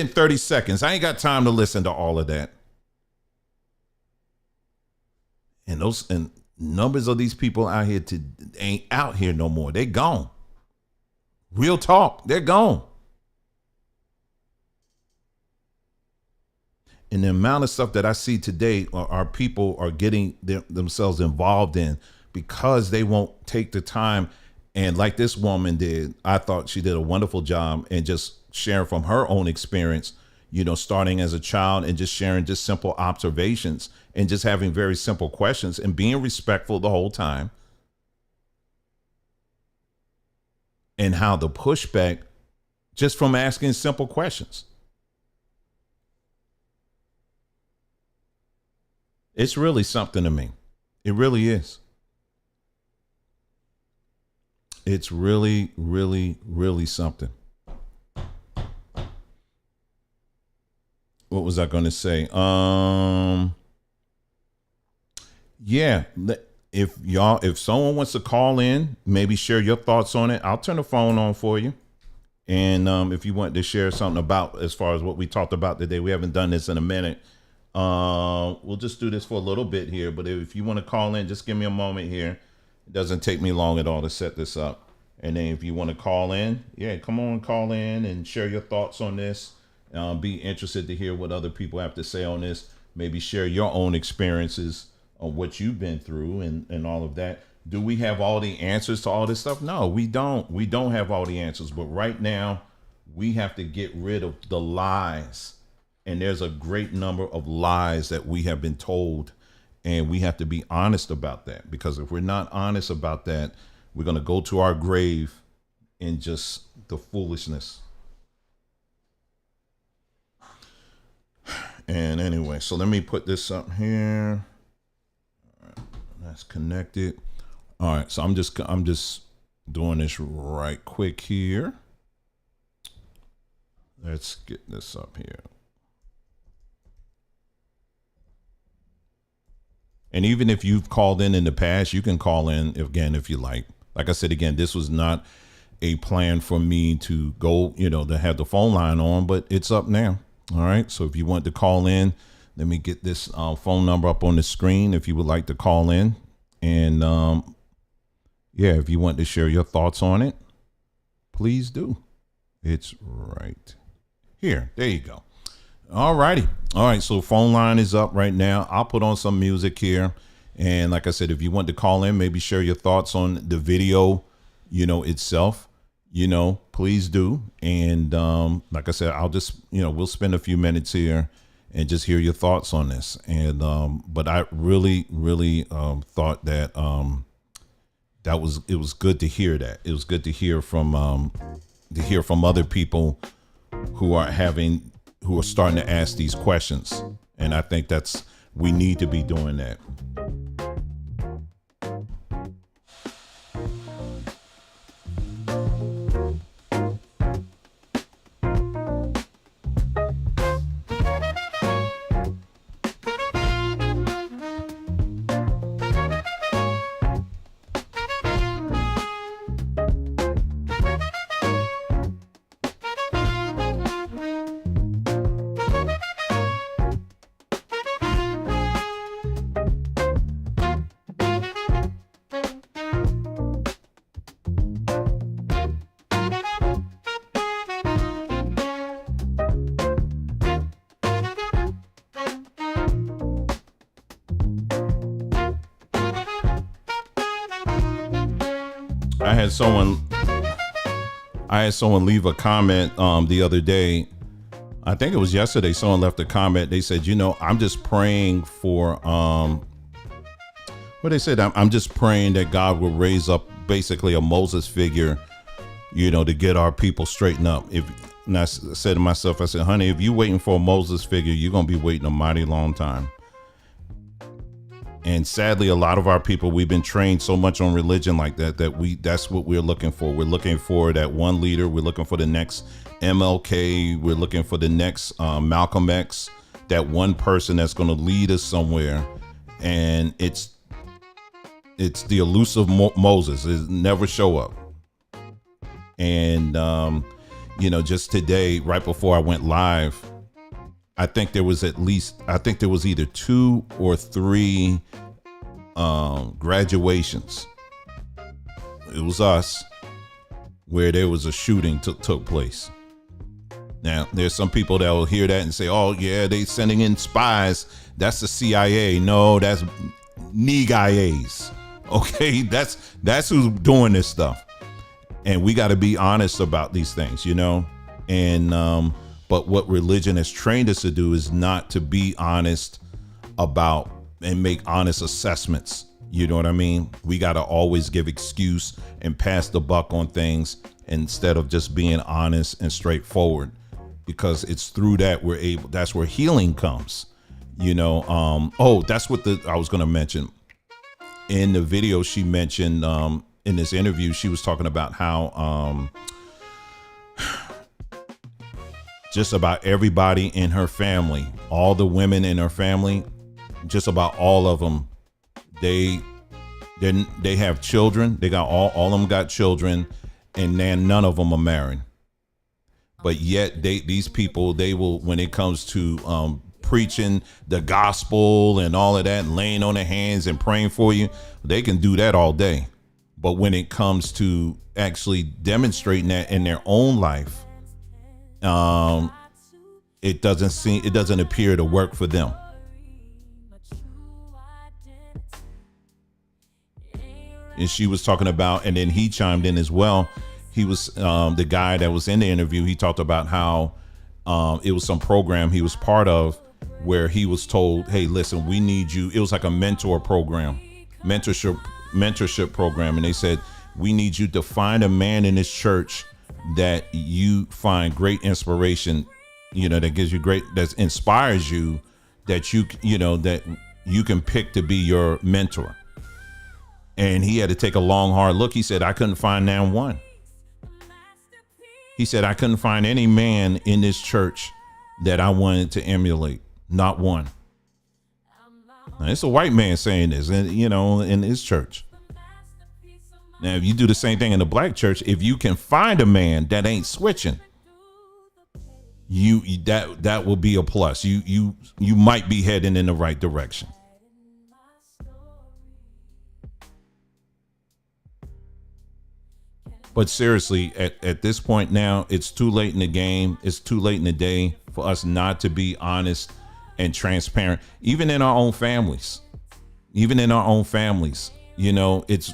30 seconds. I ain't got time to listen to all of that. And numbers of these people out here ain't out here no more. They gone. Real talk. They're gone. And the amount of stuff that I see today are people are getting themselves involved in because they won't take the time. And like this woman did, I thought she did a wonderful job and just sharing from her own experience, you know, starting as a child and just sharing just simple observations and just having very simple questions and being respectful the whole time. And how the pushback just from asking simple questions. It's really something to me. It really is. It's really, really, really something. What was I going to say? Yeah, if someone wants to call in, maybe share your thoughts on it, I'll turn the phone on for you. And if you want to share something about as far as what we talked about today, we haven't done this in a minute. We'll just do this for a little bit here, but if you want to call in, just give me a moment here. It doesn't take me long at all to set this up. And then if you want to call in, yeah, come on, call in and share your thoughts on this. Be interested to hear what other people have to say on this. Maybe share your own experiences what you've been through and all of that. Do we have all the answers to all this stuff? No, we don't. We don't have all the answers. But right now, we have to get rid of the lies. And there's a great number of lies that we have been told. And we have to be honest about that. Because if we're not honest about that, we're going to go to our grave in just the foolishness. And anyway, so let me put this up here. All right, that's connected. All right, so I'm just doing this right quick here. Let's get this up here. And even if you've called in the past, you can call in again if you like. Like I said, again, this was not a plan for me to go, to have the phone line on, but it's up now. All right. So if you want to call in, let me get this phone number up on the screen if you would like to call in. And if you want to share your thoughts on it, please do. It's right here. There you go. All righty. All right. So phone line is up right now. I'll put on some music here. And like I said, if you want to call in, maybe share your thoughts on the video, itself, please do. And like I said, I'll just, we'll spend a few minutes here and just hear your thoughts on this. And but I really, really thought that it was good to hear that. It was good to hear from other people who are starting to ask these questions. And I think we need to be doing that. I had someone leave a comment the other day. I think it was yesterday. Someone left a comment. They said, I'm just praying for they said, I'm just praying that God will raise up basically a Moses figure, to get our people straightened up. And I said to myself, I said, honey, if you're waiting for a Moses figure, you're going to be waiting a mighty long time. And sadly, a lot of our people, we've been trained so much on religion like that's what we're looking for. We're looking for that one leader. We're looking for the next MLK. We're looking for the next Malcolm X, that one person that's going to lead us somewhere. And it's the elusive Moses. It never show up. And, just today, right before I went live, I think there was either 2 or 3 graduations. It was us where there was a shooting took place. Now, there's some people that will hear that and say, oh, yeah, they sending in spies. That's the CIA. No, that's NIGIAs. Okay, that's who's doing this stuff. And we got to be honest about these things, and but what religion has trained us to do is not to be honest about and make honest assessments. You know what I mean? We got to always give excuse and pass the buck on things instead of just being honest and straightforward, because it's through that that's where healing comes. That's what I was going to mention. In the video, she mentioned in this interview, she was talking about how just about everybody in her family, all the women in her family, just about all of them, they have children. They got all of them got children, and then none of them are married. But yet these people, they will, when it comes to preaching the gospel and all of that, and laying on their hands and praying for you, they can do that all day. But when it comes to actually demonstrating that in their own life, it doesn't appear to work for them. and she was talking about, and then he chimed in as well. He was the guy that was in the interview. He talked about how it was some program he was part of where he was told, hey, listen, we need you. It was like a mentorship program. And they said, we need you to find a man in this church that you find great inspiration, that gives you that inspires you, that that you can pick to be your mentor. And he had to take a long, hard look. He said, I couldn't find now one. He said, I couldn't find any man in this church that I wanted to emulate. Not one. Now, it's a white man saying this, and in his church. Now, if you do the same thing in the black church, if you can find a man that ain't switching, that will be a plus. You might be heading in the right direction. But seriously, at this point now, it's too late in the game. It's too late in the day for us not to be honest and transparent, even in our own families. It's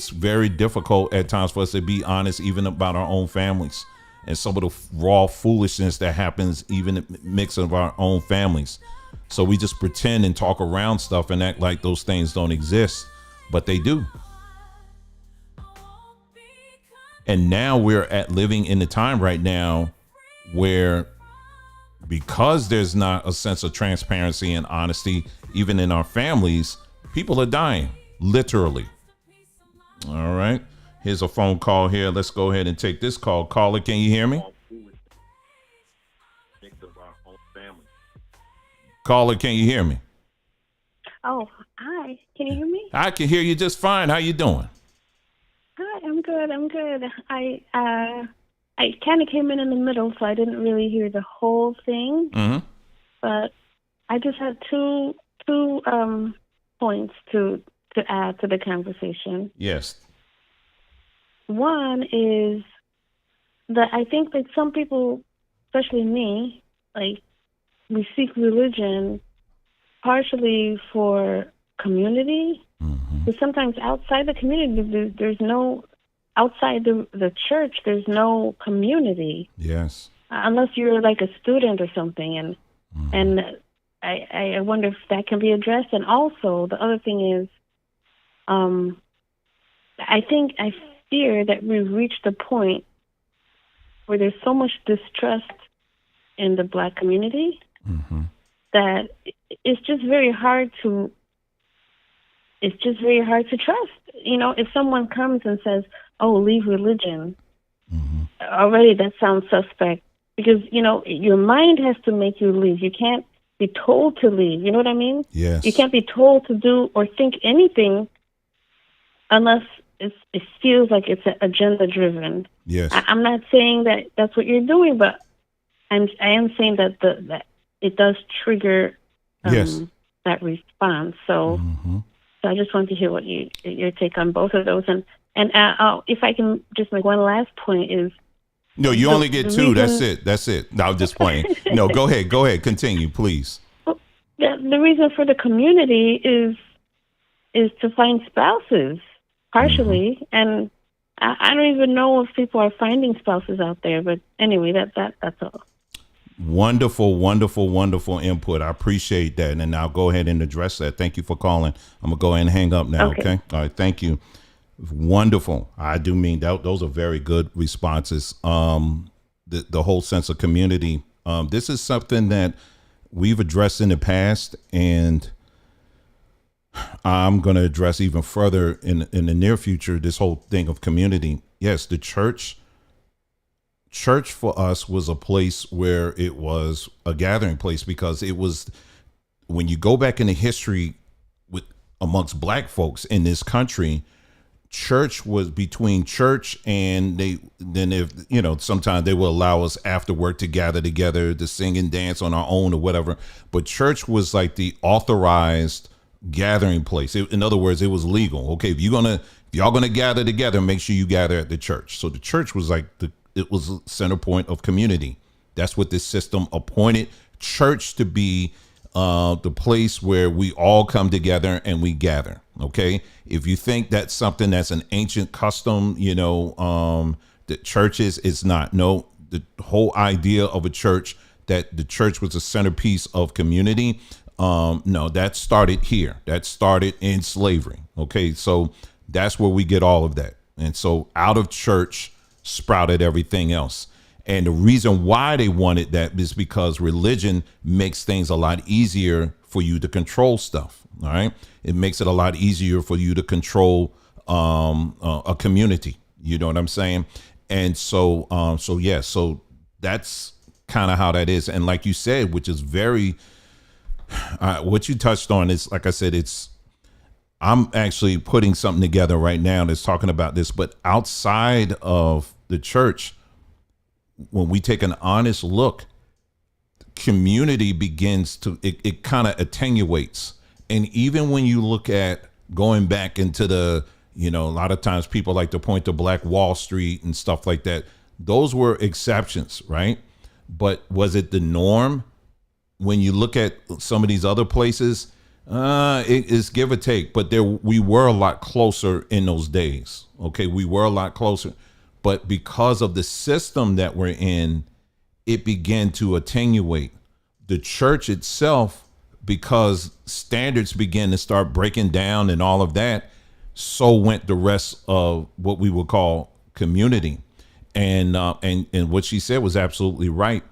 very difficult at times for us to be honest, even about our own families, and some of the raw foolishness that happens even in the mix of our own families. So we just pretend and talk around stuff and act like those things don't exist, but they do. And now we're living in the time right now where, because there's not a sense of transparency and honesty, even in our families, people are dying, literally. All right. Here's a phone call here. Let's go ahead and take this call. Caller, can you hear me? Caller, can you hear me? Oh, hi. Can you hear me? I can hear you just fine. How you doing? Hi, I'm good. I kind of came in the middle, so I didn't really hear the whole thing. Mm-hmm. But I just had two points to add to the conversation. Yes. One is that I think that some people, especially me, like, we seek religion partially for community. Mm-hmm. But sometimes outside the community, there's no, outside the church, there's no community. Yes. Unless you're like a student or something. And mm-hmm. and I wonder if that can be addressed. And also, the other thing is, I fear that we've reached a point where there's so much distrust in the Black community mm-hmm. that it's just very hard to trust. If someone comes and says, oh, leave religion, mm-hmm. already that sounds suspect, because, your mind has to make you leave. You can't be told to leave. You know what I mean? Yes. You can't be told to do or think anything unless it feels like it's agenda driven. Yes. I'm not saying that that's what you're doing, but I am saying that that it does trigger yes. that response. So, mm-hmm. so I just want to hear what your take on both of those. And if I can just make one last point is. No, you only get two. That's it. No, I'm just playing. No, go ahead. Continue, please. Well, the reason for the community is to find spouses, partially. Mm-hmm. And I don't even know if people are finding spouses out there. But anyway, that's all. Wonderful input. I appreciate that. And I'll go ahead and address that. Thank you for calling. I'm going to go ahead and hang up now. Okay. All right. Thank you. Wonderful. I do mean that those are very good responses. The whole sense of community. This is something that we've addressed in the past, and I'm going to address even further in the near future, this whole thing of community. Yes, the church for us was a place where it was a gathering place, because it was, when you go back into history amongst Black folks in this country, church was between church and sometimes they will allow us after work to gather together to sing and dance on our own or whatever. But church was like the authorized gathering place. In other words, it was legal. Okay, if y'all gonna gather together, make sure you gather at the church. So the church was like it was a center point of community. That's what this system appointed church to be, the place where we all come together and we gather. Okay. If you think that's something that's an ancient custom, that churches, it's not. No, the whole idea of a church, that the church was a centerpiece of community. No, that started here. That started in slavery. Okay. So that's where we get all of that. And so out of church sprouted everything else. And the reason why they wanted that is because religion makes things a lot easier for you to control stuff. All right. It makes it a lot easier for you to control a community. You know what I'm saying? And so so that's kind of how that is. And like you said, which is very what you touched on is, like I said, I'm actually putting something together right now that's talking about this. But outside of the church, when we take an honest look, community begins to, it kind of attenuates. And even when you look at going back into the, a lot of times people like to point to Black Wall Street and stuff like that. Those were exceptions, right? But was it the norm? When you look at some of these other places, it is give or take, but we were a lot closer in those days. Okay. We were a lot closer. But because of the system that we're in, it began to attenuate. The church itself, because standards began to start breaking down and all of that, so went the rest of what we would call community. And what she said was absolutely right.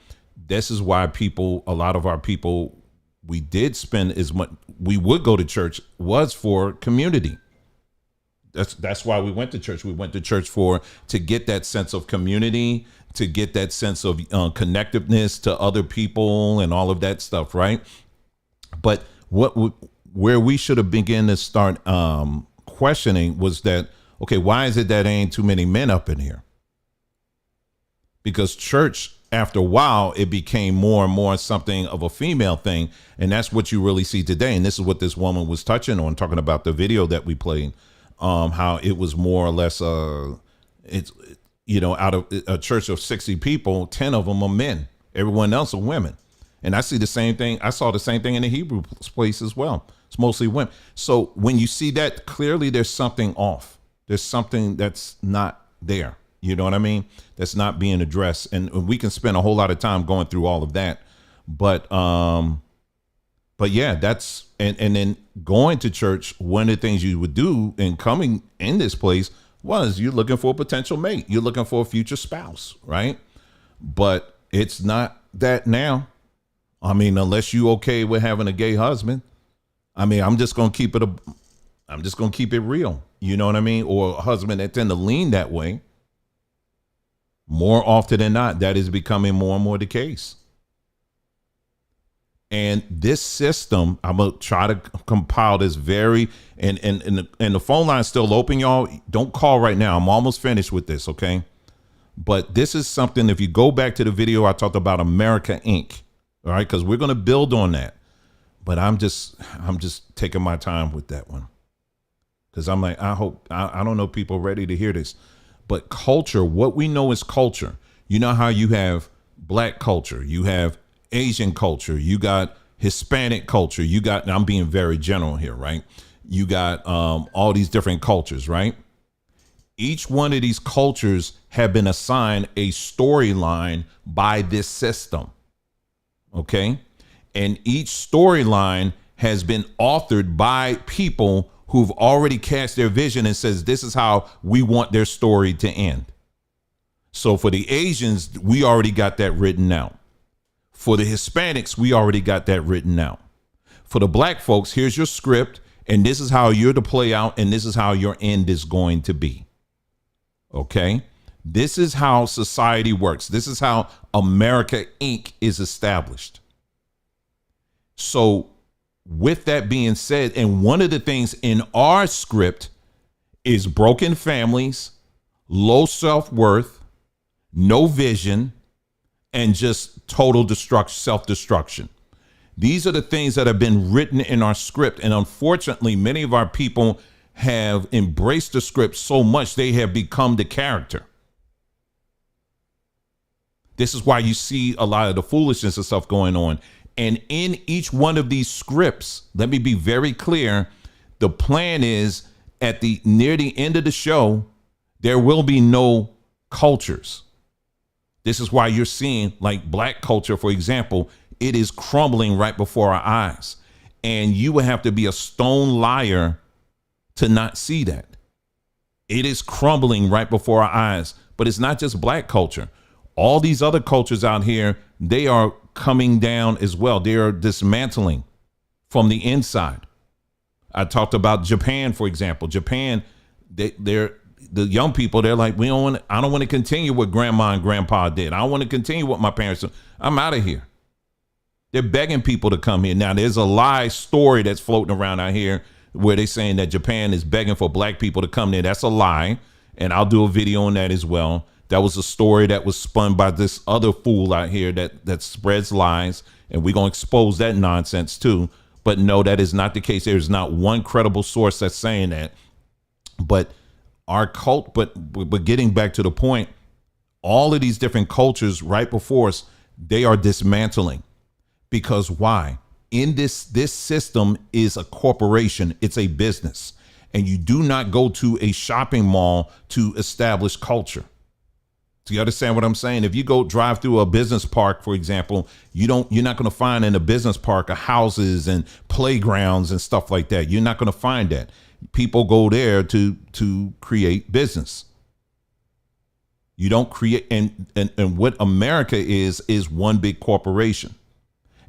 This is why a lot of our people, we did spend as much, we would go to church, was for community. That's why we went to church. We went to church to get that sense of community, to get that sense of connectiveness to other people and all of that stuff, right? But where we should have begun to start questioning was that, okay, why is it that ain't too many men up in here? Because church, after a while, it became more and more something of a female thing. And that's what you really see today. And this is what this woman was touching on, talking about the video that we played. How it was more or less out of a church of 60 people, 10 of them are men. Everyone else are women. And I see the same thing. I saw the same thing in the Hebrew place as well. It's mostly women. So when you see that, clearly there's something off. There's something that's not there. You know what I mean? That's not being addressed. And we can spend a whole lot of time going through all of that. But yeah, that's, and then going to church, one of the things you would do in coming in this place was you're looking for a potential mate. You're looking for a future spouse, right? But it's not that now. I mean, unless you okay with having a gay husband. I mean, I'm just going to keep it real. You know what I mean? Or a husband that tend to lean that way. More often than not, that is becoming more and more the case. And this system, I'm going to try to compile this and the phone line is still open, y'all. Don't call right now. I'm almost finished with this. Okay. But this is something, if you go back to the video, I talked about America Inc. All right. Cause we're going to build on that, but I'm just taking my time with that one. Cause I'm like, I don't know people ready to hear this, but culture, what we know is culture. You know how you have Black culture, you have Asian culture, you got Hispanic culture, you got, now I'm being very general here, right? You got all these different cultures, right? Each one of these cultures have been assigned a storyline by this system. Okay. And each storyline has been authored by people who've already cast their vision and says, this is how we want their story to end. So for the Asians, we already got that written out. For the Hispanics, we already got that written out. For the Black folks, here's your script, and this is how you're to play out, and this is how your end is going to be. Okay? This is how society works. This is how America Inc. is established. So with that being said, and one of the things in our script is broken families, low self-worth, no vision, and just total self-destruction. These are the things that have been written in our script. And unfortunately, many of our people have embraced the script so much they have become the character. This is why you see a lot of the foolishness and stuff going on. And in each one of these scripts, let me be very clear, the plan is at the near the end of the show, there will be no cultures. This is why you're seeing like black culture, for example, it is crumbling right before our eyes. And you would have to be a stone liar to not see that. It is crumbling right before our eyes. But it's not just black culture. All these other cultures out here, they are coming down as well. They are dismantling from the inside. I talked about Japan, for example. Japan, they're the young people, they're like, I don't want to continue what grandma and grandpa did. I don't want to continue what my parents did. I'm out of here. They're begging people to come here. Now, there's a lie story that's floating around out here where they're saying that Japan is begging for black people to come there. That's a lie. And I'll do a video on that as well. That was a story that was spun by this other fool out here that spreads lies. And we're going to expose that nonsense too. But no, that is not the case. There's not one credible source that's saying that. But our cult, but getting back to the point, all of these different cultures right before us, they are dismantling. Because why? In this system is a corporation. It's a business. And you do not go to a shopping mall to establish culture. Do you understand what I'm saying? If you go drive through a business park, for example, you're not going to find in a business park houses and playgrounds and stuff like that. You're not going to find that. People go there to create business. You don't create, and what America is one big corporation.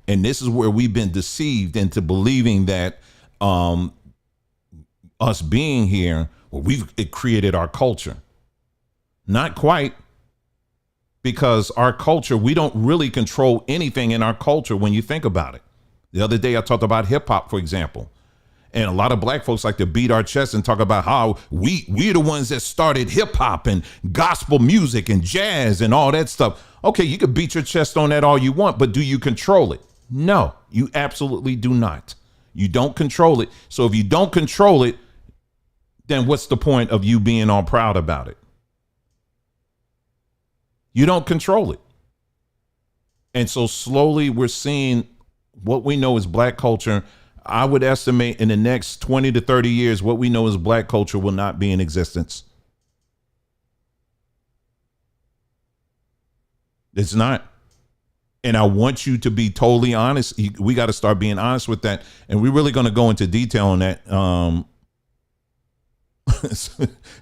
And this is where we've been deceived into believing that us being here, well, it created our culture. Not quite. Because our culture, we don't really control anything in our culture when you think about it. The other day I talked about hip hop, for example. And a lot of black folks like to beat our chests and talk about how we're the ones that started hip hop and gospel music and jazz and all that stuff. Okay, you can beat your chest on that all you want, but do you control it? No, you absolutely do not. You don't control it. So if you don't control it, then what's the point of you being all proud about it? You don't control it. And so slowly we're seeing what we know is black culture. I would estimate in the next 20 to 30 years, what we know as black culture will not be in existence. It's not. And I want you to be totally honest. We got to start being honest with that. And we're really going to go into detail on that.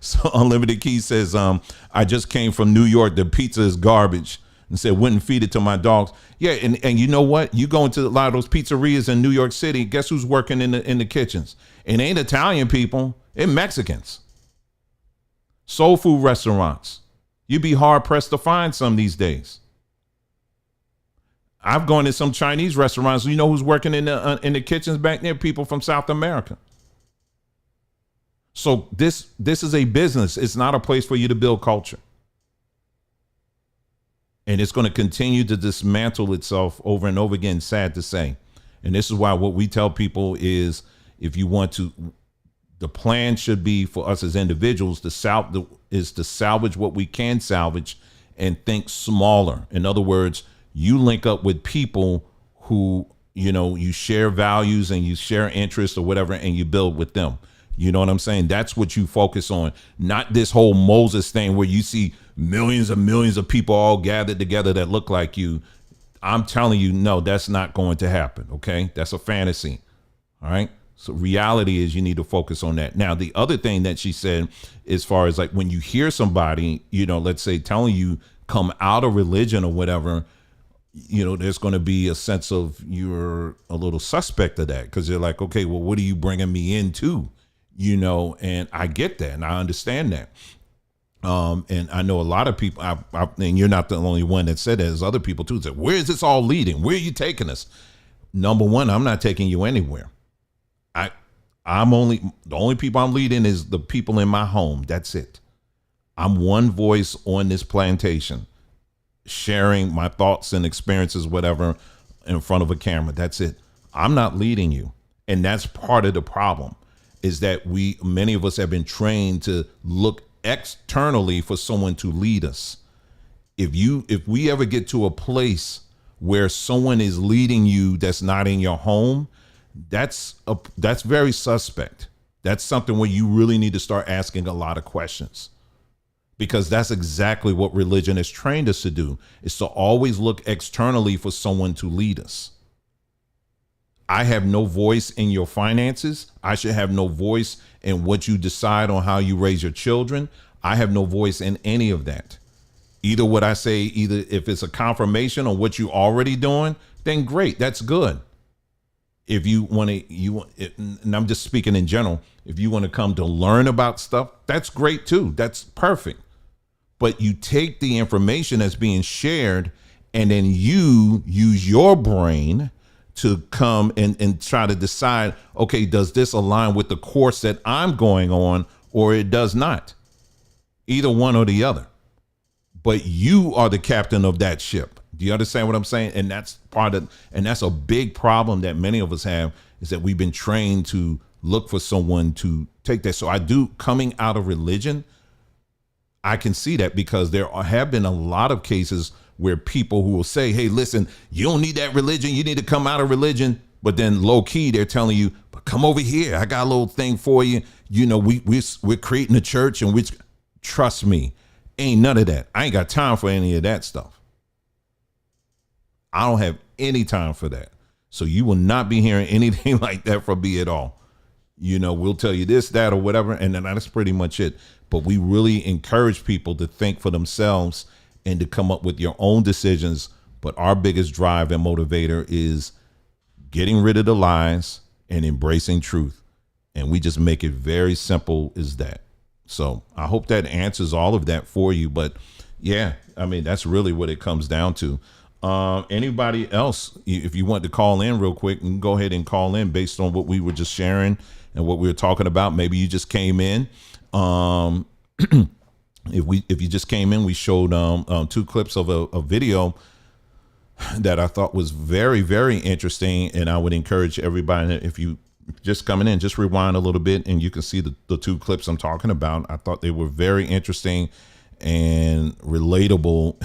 So Unlimited Key says, I just came from New York. The pizza is garbage, and said wouldn't feed it to my dogs. Yeah, and you know what? You go into a lot of those pizzerias in New York City. Guess who's working in the kitchens? It ain't Italian people. It's Mexicans. Soul food restaurants. You'd be hard pressed to find some these days. I've gone to some Chinese restaurants. You know who's working in the kitchens back there? People from South America. So this is a business. It's not a place for you to build culture. And it's going to continue to dismantle itself over and over again, sad to say. And this is why what we tell people is, if you want to, the plan should be for us as individuals to salvage what we can salvage and think smaller. In other words, you link up with people who, you share values and you share interests or whatever, and you build with them. You know what I'm saying? That's what you focus on, not this whole Moses thing where you see millions and millions of people all gathered together that look like you. I'm telling you, no, that's not going to happen. OK, that's a fantasy. All right. So reality is you need to focus on that. Now, the other thing that she said, as far as like when you hear somebody, let's say telling you come out of religion or whatever, there's going to be a sense of you're a little suspect of that, because you're like, OK, well, what are you bringing me into? And I get that and I understand that. And I know a lot of people, and you're not the only one that said that. There's other people too that, where is this all leading? Where are you taking us? Number one, I'm not taking you anywhere. The only people I'm leading is the people in my home. That's it. I'm one voice on this plantation, sharing my thoughts and experiences, whatever, in front of a camera. That's it. I'm not leading you. And that's part of the problem. Is that many of us have been trained to look externally for someone to lead us. If we ever get to a place where someone is leading you that's not in your home, that's very suspect. That's something where you really need to start asking a lot of questions, because that's exactly what religion has trained us to do, is to always look externally for someone to lead us. I have no voice in your finances. I should have no voice in what you decide on how you raise your children. I have no voice in any of that. Either what I say, either if it's a confirmation on what you're already doing, then great, that's good. If you want to, and I'm just speaking in general, if you want to come to learn about stuff, that's great too. That's perfect. But you take the information that's being shared and then you use your brain to come and try to decide, okay, does this align with the course that I'm going on, or it does not? Either one or the other. But you are the captain of that ship. Do you understand what I'm saying? And that's that's a big problem that many of us have, is that we've been trained to look for someone to take that. So coming out of religion, I can see that, because there have been a lot of cases where people who will say, hey, listen, you don't need that religion. You need to come out of religion. But then low key, they're telling you, but come over here. I got a little thing for you. You know, we're creating a church, and trust me, ain't none of that. I ain't got time for any of that stuff. I don't have any time for that. So you will not be hearing anything like that from me at all. You know, we'll tell you this, that, or whatever, and then that's pretty much it. But we really encourage people to think for themselves and to come up with your own decisions. But our biggest drive and motivator is getting rid of the lies and embracing truth. And we just make it very simple as that. So I hope that answers all of that for you. But yeah, I mean, that's really what it comes down to. Anybody else, if you want to call in real quick, and go ahead and call in based on what we were just sharing and what we were talking about. Maybe you just came in. If you just came in, we showed 2 clips of a video that I thought was very, very interesting. And I would encourage everybody, if you just coming in, just rewind a little bit and you can see the 2 clips I'm talking about. I thought they were very interesting and relatable.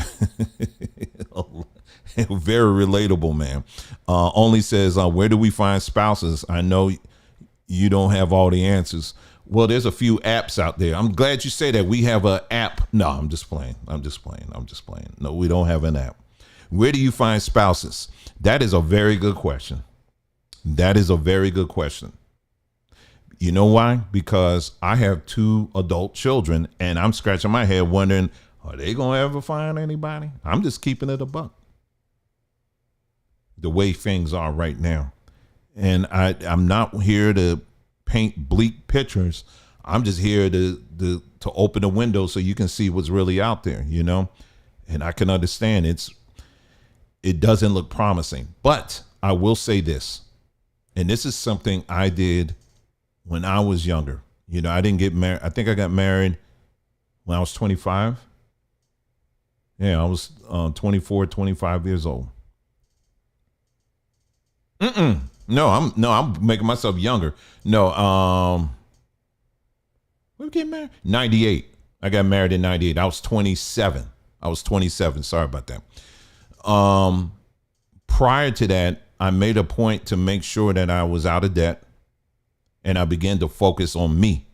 Very relatable, man. Only says, where do we find spouses? I know you don't have all the answers. Well, there's a few apps out there. I'm glad you say that. We have an app. No, I'm just playing. No, we don't have an app. Where do you find spouses? That is a very good question. You know why? Because I have 2 adult children, and I'm scratching my head wondering, are they going to ever find anybody? I'm just keeping it a buck. The way things are right now. And I'm not here to paint bleak pictures. I'm just here to open the window so you can see what's really out there, you know? And I can understand it doesn't look promising. But I will say this, and this is something I did when I was younger. You know, I didn't get married. I think I got married when I was 25. Yeah, I was 24, 25 years old. No, I'm making myself younger. No, when we get married? 98. I got married in 98. I was 27. Sorry about that. Prior to that, I made a point to make sure that I was out of debt, and I began to focus on me.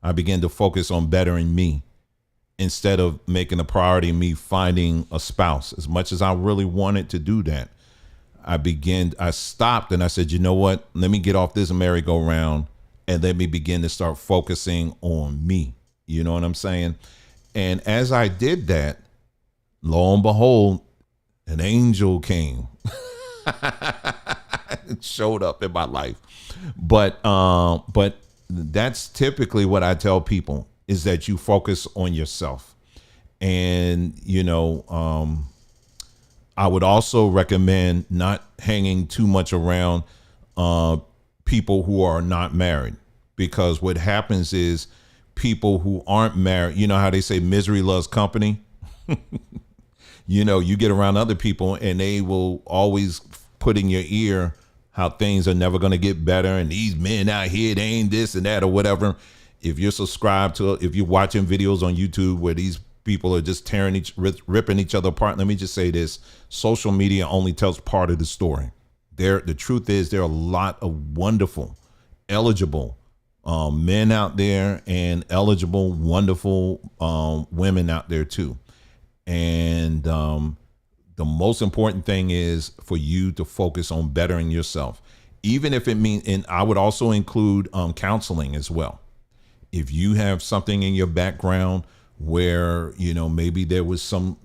I began to focus on bettering me instead of making a priority me finding a spouse. As much as I really wanted to do that, I stopped and I said, you know what? Let me get off this merry-go-round and let me begin to start focusing on me. You know what I'm saying? And as I did that, lo and behold, an angel came. It showed up in my life. But that's typically what I tell people, is that you focus on yourself. And, you know, I would also recommend not hanging too much around people who are not married, because what happens is people who aren't married, you know how they say misery loves company? You know, you get around other people and they will always put in your ear how things are never going to get better, and these men out here, they ain't this and that or whatever. If you're subscribed to, if you're watching videos on YouTube where these people are just ripping each other apart. Let me just say this: social media only tells part of the story. The truth is there are a lot of wonderful, eligible men out there, and eligible, wonderful women out there too. And the most important thing is for you to focus on bettering yourself, even if it means, and I would also include counseling as well. If you have something in your background where, maybe there was some,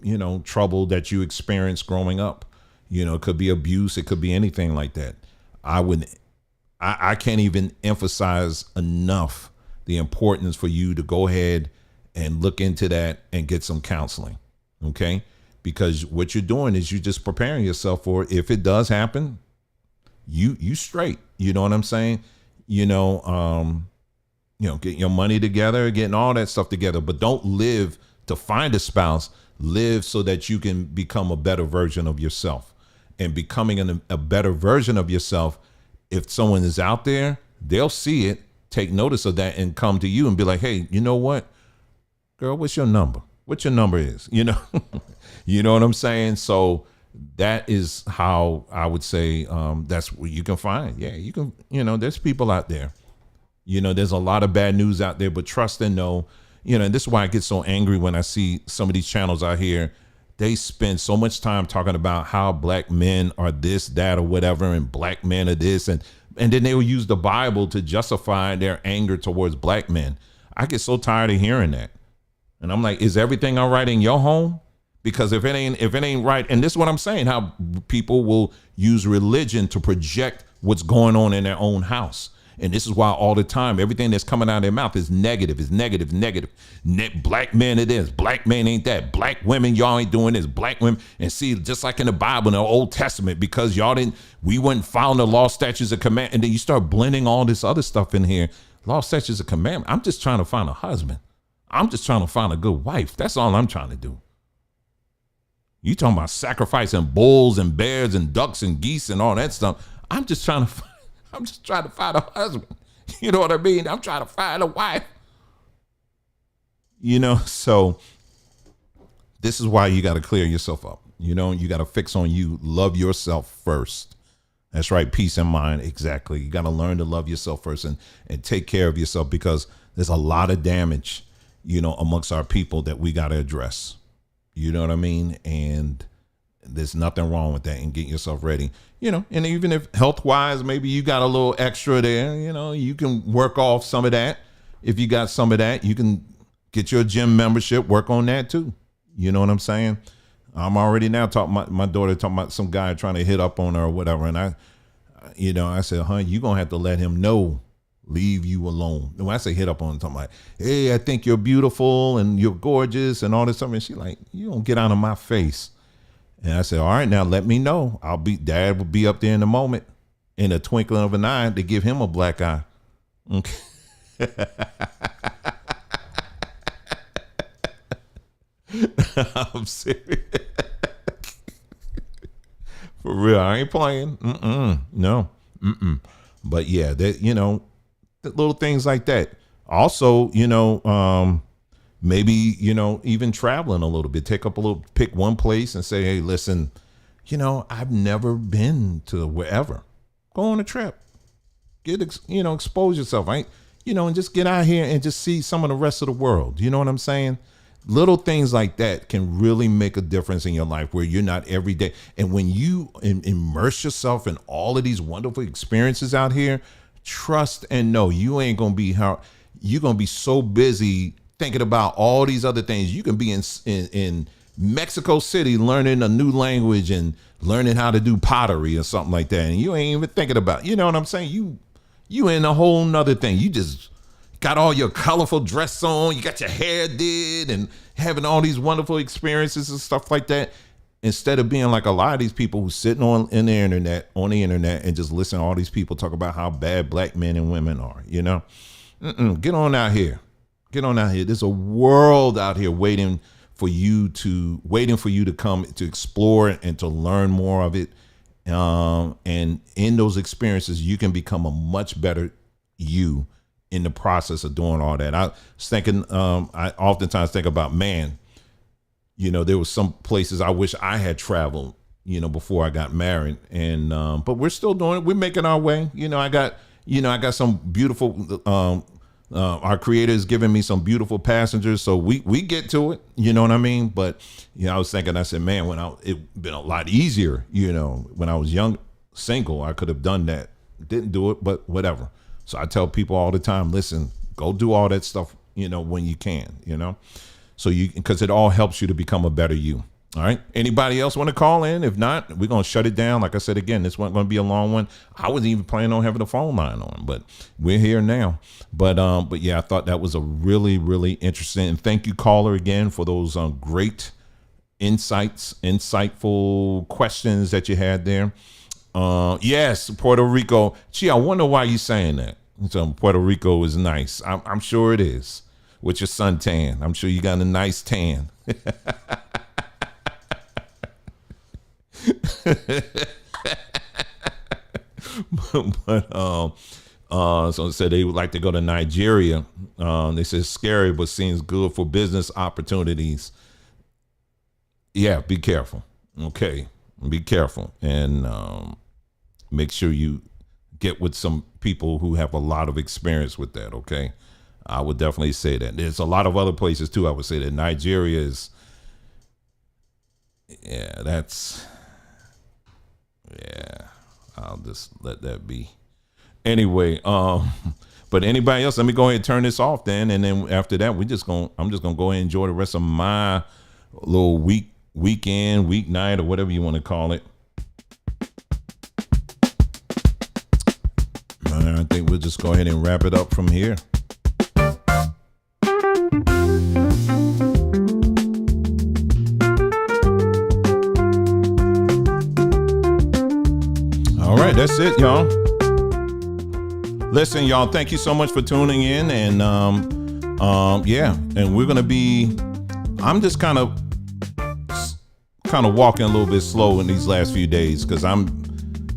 trouble that you experienced growing up, it could be abuse, it could be anything like that. I can't even emphasize enough the importance for you to go ahead and look into that and get some counseling. Okay. Because what you're doing is you're just preparing yourself for it. If it does happen, you straight, you know what I'm saying? Getting your money together, getting all that stuff together, but don't live to find a spouse. Live so that you can become a better version of yourself. And becoming a better version of yourself, if someone is out there, they'll see it, take notice of that, and come to you and be like, hey, you know what, girl, what's your number? What your number is, you know what I'm saying? So that is how I would say that's what you can find. Yeah, you can, there's people out there. There's a lot of bad news out there, but trust and know, and this is why I get so angry when I see some of these channels out here. They spend so much time talking about how black men are this, that, or whatever, and black men are this, and then they will use the Bible to justify their anger towards black men. I get so tired of hearing that. And I'm like, is everything all right in your home? Because if it ain't right, and this is what I'm saying, how people will use religion to project what's going on in their own house. And this is why all the time, everything that's coming out of their mouth is negative, negative. Black men it is, black men ain't that, black women, y'all ain't doing this, black women. And see, just like in the Bible, in the Old Testament, because we wouldn't follow the law, statutes, and command. And then you start blending all this other stuff in here. Law, statutes, and commandment. I'm just trying to find a husband. I'm just trying to find a good wife. That's all I'm trying to do. You talking about sacrificing bulls and bears and ducks and geese and all that stuff. I'm just trying to find a husband. You know what I mean? I'm trying to find a wife. So this is why you got to clear yourself up. You got to fix on you. Love yourself first. That's right. Peace and mind. Exactly. You got to learn to love yourself first and take care of yourself, because there's a lot of damage, amongst our people that we got to address. You know what I mean? And there's nothing wrong with that, and getting yourself ready, and even if health wise, maybe you got a little extra there, you can work off some of that. If you got some of that, you can get your gym membership, work on that too. You know what I'm saying? I'm already now talking, my daughter talking about some guy trying to hit up on her or whatever. And I said, hun, you gonna have to let him know, leave you alone. And when I say hit up on him, talking like, hey, I think you're beautiful and you're gorgeous and all this stuff. And she like, you don't get out of my face. And I said, all right, now let me know. Dad will be up there in a moment, in a twinkling of an eye, to give him a black eye. Okay. I'm serious. For real, I ain't playing. No. But yeah, that, little things like that. Also, maybe, even traveling a little bit, pick one place and say, hey, listen, I've never been to wherever. Go on a trip, expose yourself, right? And just get out here and just see some of the rest of the world. You know what I'm saying? Little things like that can really make a difference in your life, where you're not every day. And when you immerse yourself in all of these wonderful experiences out here, trust and know you ain't going to be you're going to be so busy thinking about all these other things. You can be in Mexico City learning a new language and learning how to do pottery or something like that, and you ain't even thinking about, you know what I'm saying? You in a whole nother thing. You just got all your colorful dress on, you got your hair did, and having all these wonderful experiences and stuff like that, instead of being like a lot of these people who sitting on the internet and just listen to all these people talk about how bad black men and women are. Get on out here. There's a world out here waiting for you to come to explore and to learn more of it. And in those experiences, you can become a much better you in the process of doing all that. I was thinking, I oftentimes think about, man, you know, there was some places I wish I had traveled, you know, before I got married. And but we're still doing it. We're making our way. You know, I got some beautiful our creator is giving me some beautiful passengers, so we get to it, you know what I mean? But you know, I was thinking, I said, man, it been a lot easier, you know, when I was young, single, I could have done that. Didn't do it, but whatever. So I tell people all the time, listen, go do all that stuff, you know, when you can, you know, so because it all helps you to become a better you. All right. Anybody else want to call in? If not, we're going to shut it down. Like I said, again, this wasn't going to be a long one. I wasn't even planning on having the phone line on, but we're here now. But yeah, I thought that was a really, really interesting. And thank you, caller, again, for those great insightful questions that you had there. Yes, Puerto Rico. Gee, I wonder why you're saying that. So Puerto Rico is nice. I'm sure it is. With your suntan. I'm sure you got a nice tan. So said they would like to go to Nigeria. They said scary, but seems good for business opportunities. Yeah, be careful. Okay, be careful, and make sure you get with some people who have a lot of experience with that. Okay, I would definitely say that. There's a lot of other places too. I would say that Nigeria is. Yeah, I'll just let that be. Anyway, but anybody else, let me go ahead and turn this off then, and then after that, I'm just gonna go ahead and enjoy the rest of my little weekend, weeknight, or whatever you want to call it. I think we'll just go ahead and wrap it up from here. All right, that's it, y'all. Listen, y'all, thank you so much for tuning in, and yeah, and we're gonna be. I'm just kind of walking a little bit slow in these last few days because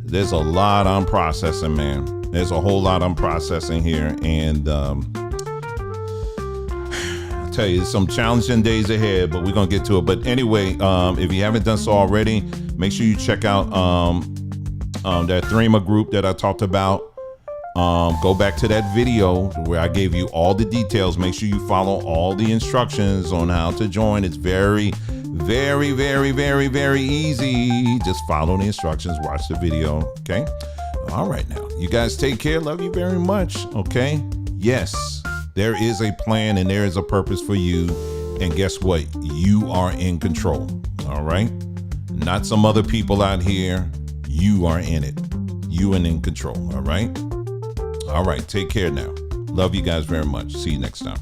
there's a lot I'm processing, man. There's a whole lot I'm processing here, and I tell you, some challenging days ahead, but we're gonna get to it. But anyway, if you haven't done so already, make sure you check out that Threema group that I talked about. Go back to that video where I gave you all the details. Make sure you follow all the instructions on how to join. It's very, very, very, very, very easy. Just follow the instructions, watch the video. Okay. All right. Now you guys take care. Love you very much. Okay. Yes, there is a plan and there is a purpose for you. And guess what? You are in control. All right. Not some other people out here. You are in it. You and in control. All right. All right. Take care now. Love you guys very much. See you next time.